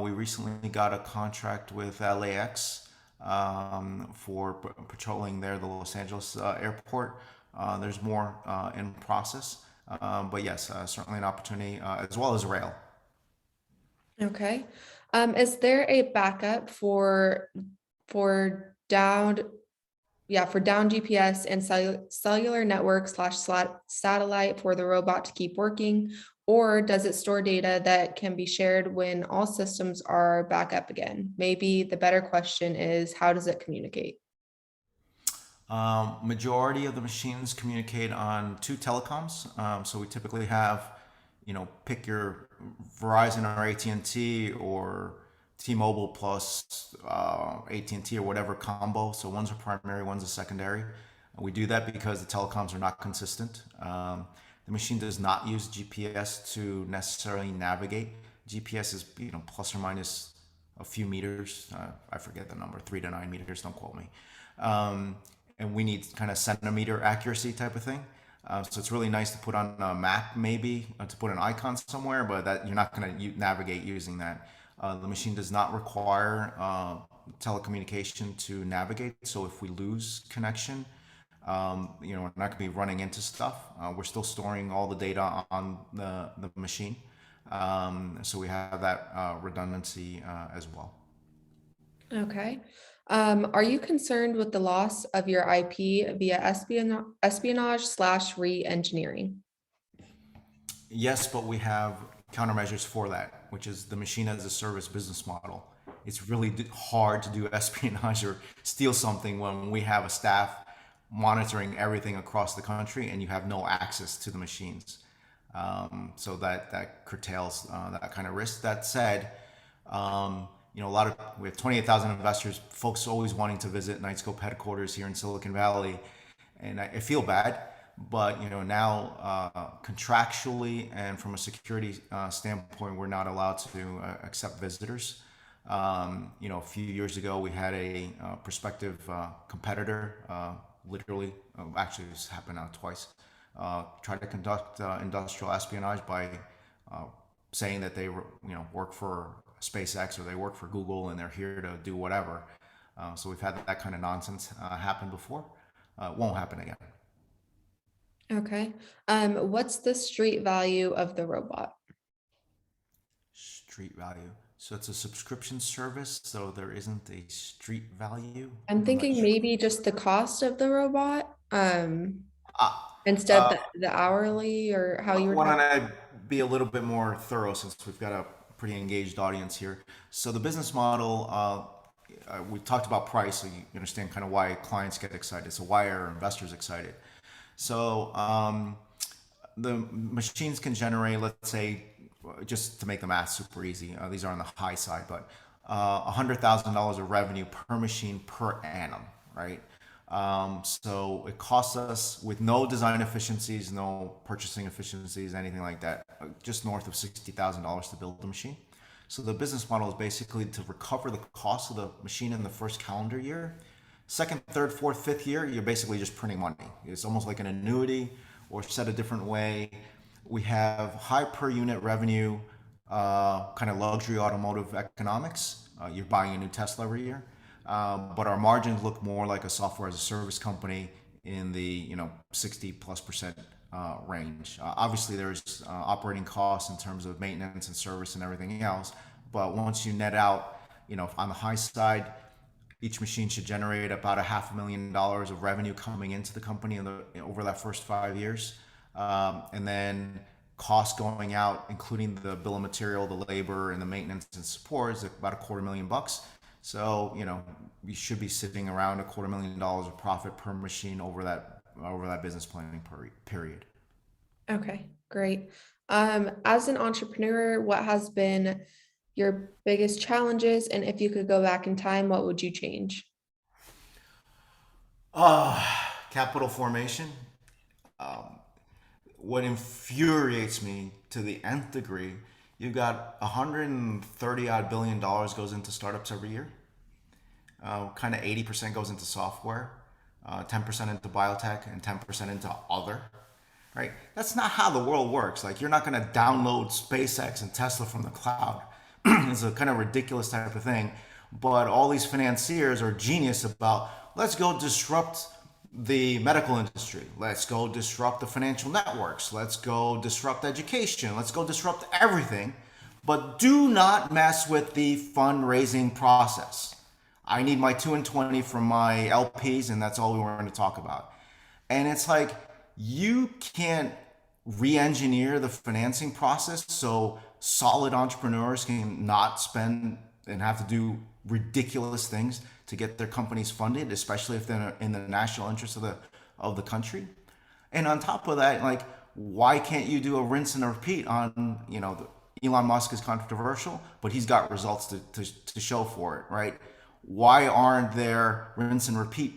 We recently got a contract with LAX for patrolling there, the Los Angeles airport. There's more in process, but yes, certainly an opportunity, as well as rail. Okay. Is there a backup for downed GPS and cellular network / satellite for the robot to keep working, or does it store data that can be shared when all systems are back up again? Maybe the better question is, how does it communicate? Majority of the machines communicate on two telecoms. So we typically have, pick your Verizon or AT&T or T-Mobile plus AT&T or whatever combo. So one's a primary, one's a secondary. We do that because the telecoms are not consistent. The machine does not use GPS to necessarily navigate. GPS is, plus or minus a few meters. I forget the number, 3 to 9 meters. Don't quote me. And we need kind of centimeter accuracy type of thing. So it's really nice to put on a map, maybe to put an icon somewhere, but that you're not going to navigate using that. The machine does not require telecommunication to navigate. So if we lose connection, we're not going to be running into stuff. We're still storing all the data on the machine. So we have that redundancy as well. Okay. Are you concerned with the loss of your IP via espionage / re-engineering? Yes, but we have countermeasures for that, which is the machine as a service business model. It's really hard to do espionage or steal something when we have a staff monitoring everything across the country and you have no access to the machines. So that curtails that kind of risk. That said, we have 28,000 investors, folks always wanting to visit Knightscope headquarters here in Silicon Valley. And I feel bad, but now contractually and from a security standpoint, we're not allowed to accept visitors. A few years ago, we had a prospective competitor, literally, actually this happened twice, try to conduct industrial espionage by saying that they work for SpaceX or they work for Google and they're here to do whatever. So we've had that kind of nonsense happen before. It won't happen again. Okay. What's the street value of the robot? Street value. So it's a subscription service, so there isn't a street value. I'm thinking sure. maybe just the cost of the robot, Ah, instead of the hourly or how you were. Why don't I be a little bit more thorough since we've got a pretty engaged audience here. So the business model, we talked about price, so you understand kind of why clients get excited. So why are investors excited? So the machines can generate, let's say, just to make the math super easy, these are on the high side, but $100,000 of revenue per machine per annum, right? So it costs us, with no design efficiencies, no purchasing efficiencies, anything like that, just north of $60,000 to build the machine. So the business model is basically to recover the cost of the machine in the first calendar year. Second, third, fourth, fifth year, you're basically just printing money. It's almost like an annuity, or said a different way, we have high per unit revenue, kind of luxury automotive economics. You're buying a new Tesla every year. But our margins look more like a software as a service company in the 60+% range. Obviously, there's operating costs in terms of maintenance and service and everything else. But once you net out, on the high side, each machine should generate about $500,000 of revenue coming into the company over that first 5 years. And then costs going out, including the bill of material, the labor, and the maintenance and support, is about $250,000. So, we should be sitting around $250,000 of profit per machine over that business planning period. Okay, great. As an entrepreneur, what has been your biggest challenges? And if you could go back in time, what would you change? Capital formation. What infuriates me to the nth degree, you've got 130 odd billion dollars goes into startups every year. Kind of 80% goes into software, 10% into biotech, and 10% into other. Right? That's not how the world works. Like, you're not going to download SpaceX and Tesla from the cloud. It's a kind of ridiculous type of thing. But all these financiers are genius about, let's go disrupt the medical industry. Let's go disrupt the financial networks. Let's go disrupt education. Let's go disrupt everything. But do not mess with the fundraising process. I need my 2 and 20 from my LPs, and that's all we were going to talk about. And it's like, you can't re-engineer the financing process so solid entrepreneurs can not spend and have to do ridiculous things to get their companies funded, especially if they're in the national interest of the country. And on top of that, like, why can't you do a rinse and a repeat on, Elon Musk is controversial, but he's got results to show for it, right? Why aren't there rinse and repeat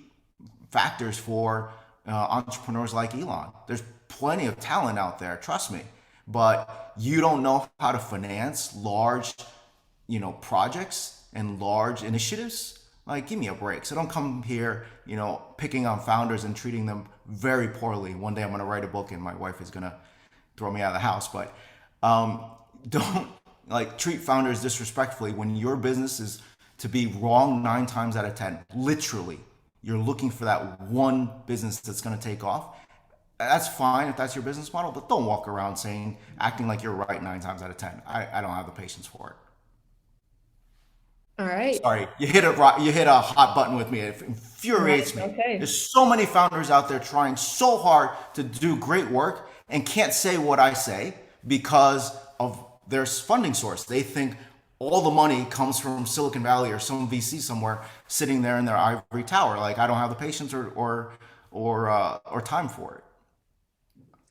factors for entrepreneurs like Elon? There's plenty of talent out there, trust me, but you don't know how to finance large, projects and large initiatives. Like, give me a break. So don't come here, picking on founders and treating them very poorly. One day I'm going to write a book and my wife is going to throw me out of the house, but don't treat founders disrespectfully when your business is to be wrong 9 times out of 10. Literally. You're looking for that one business that's going to take off. That's fine if that's your business model, but don't walk around acting like you're right 9 times out of 10. I don't have the patience for it. All right. Sorry, you hit a hot button with me. It infuriates me. Okay. There's so many founders out there trying so hard to do great work and can't say what I say because of their funding source. They think all the money comes from Silicon Valley or some VC somewhere sitting there in their ivory tower. Like, I don't have the patience or time for it.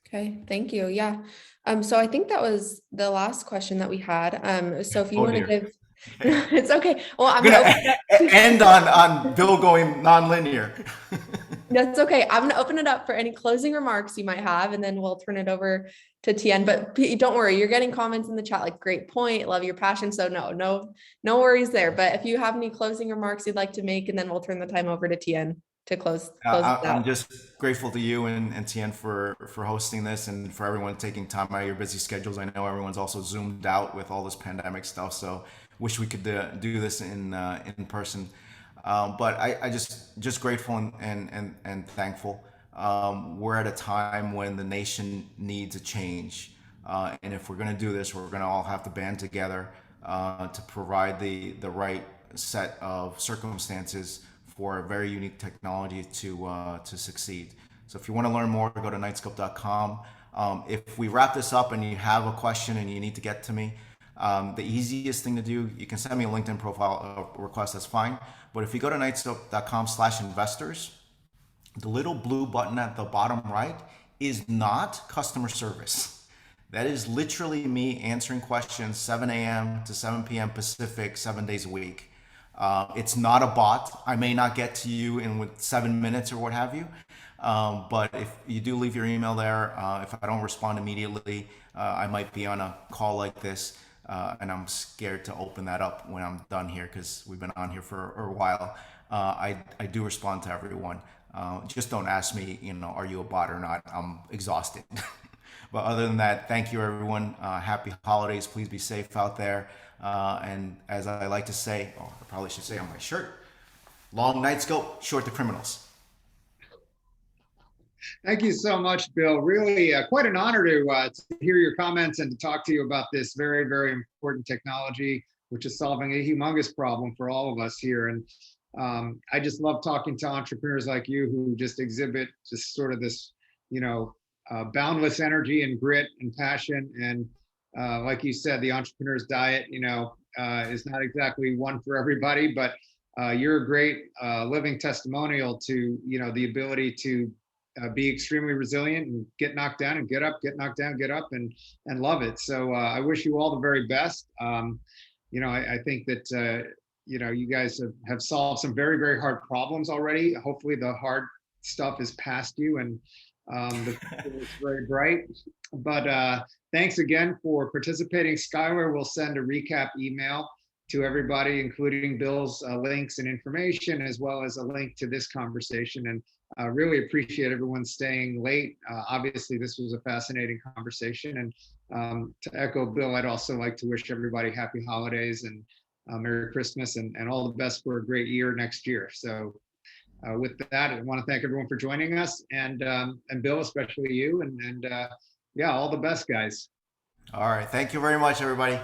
Okay, thank you. Yeah. So I think that was the last question that we had. So if you want to give, it's okay. Well, I'm gonna end on Bill going non-linear. That's okay. I'm gonna open it up for any closing remarks you might have, and then we'll turn it over to Tien. But don't worry, you're getting comments in the chat like, great point, love your passion. So no worries there. But if you have any closing remarks you'd like to make, and then we'll turn the time over to Tien to close I'm just grateful to you and Tien for hosting this, and for everyone taking time out of your busy schedules. I know everyone's also zoomed out with all this pandemic stuff, so wish we could do this in person. But I just grateful and thankful. We're at a time when the nation needs a change, and if we're going to do this, we're going to all have to band together to provide the right set of circumstances for a very unique technology to succeed. So if you want to learn more, go to Knightscope.com. If we wrap this up and you have a question and you need to get to me, the easiest thing to do, you can send me a LinkedIn profile request, that's fine. But if you go to Knightscope.com/investors, the little blue button at the bottom right is not customer service. That is literally me answering questions 7 a.m. to 7 p.m. Pacific, 7 days a week. It's not a bot. I may not get to you in 7 minutes or what have you. But if you do leave your email there, if I don't respond immediately, I might be on a call like this. And I'm scared to open that up when I'm done here because we've been on here for a while. I do respond to everyone. Just don't ask me, are you a bot or not? I'm exhausted. But other than that, thank you, everyone. Happy holidays. Please be safe out there. And as I like to say, I probably should say on my shirt, long Knightscope, short the criminals. Thank you so much, Bill. Really quite an honor to hear your comments and to talk to you about this very, very important technology, which is solving a humongous problem for all of us here. And I just love talking to entrepreneurs like you who just exhibit just sort of this, boundless energy and grit and passion. And like you said, the entrepreneur's diet, is not exactly one for everybody, but you're a great living testimonial to, the ability to be extremely resilient and get knocked down and get up, get knocked down, get up, and love it. So I wish you all the very best. I think that, you guys have solved some very, very hard problems already. Hopefully the hard stuff is past you, and the future is very bright. But thanks again for participating. Skylar will send a recap email to everybody, including Bill's links and information, as well as a link to this conversation. And really appreciate everyone staying late. Obviously, this was a fascinating conversation. And to echo Bill, I'd also like to wish everybody happy holidays and Merry Christmas and all the best for a great year next year. So with that, I want to thank everyone for joining us, and Bill, especially you. And yeah, all the best, guys. All right. Thank you very much, everybody.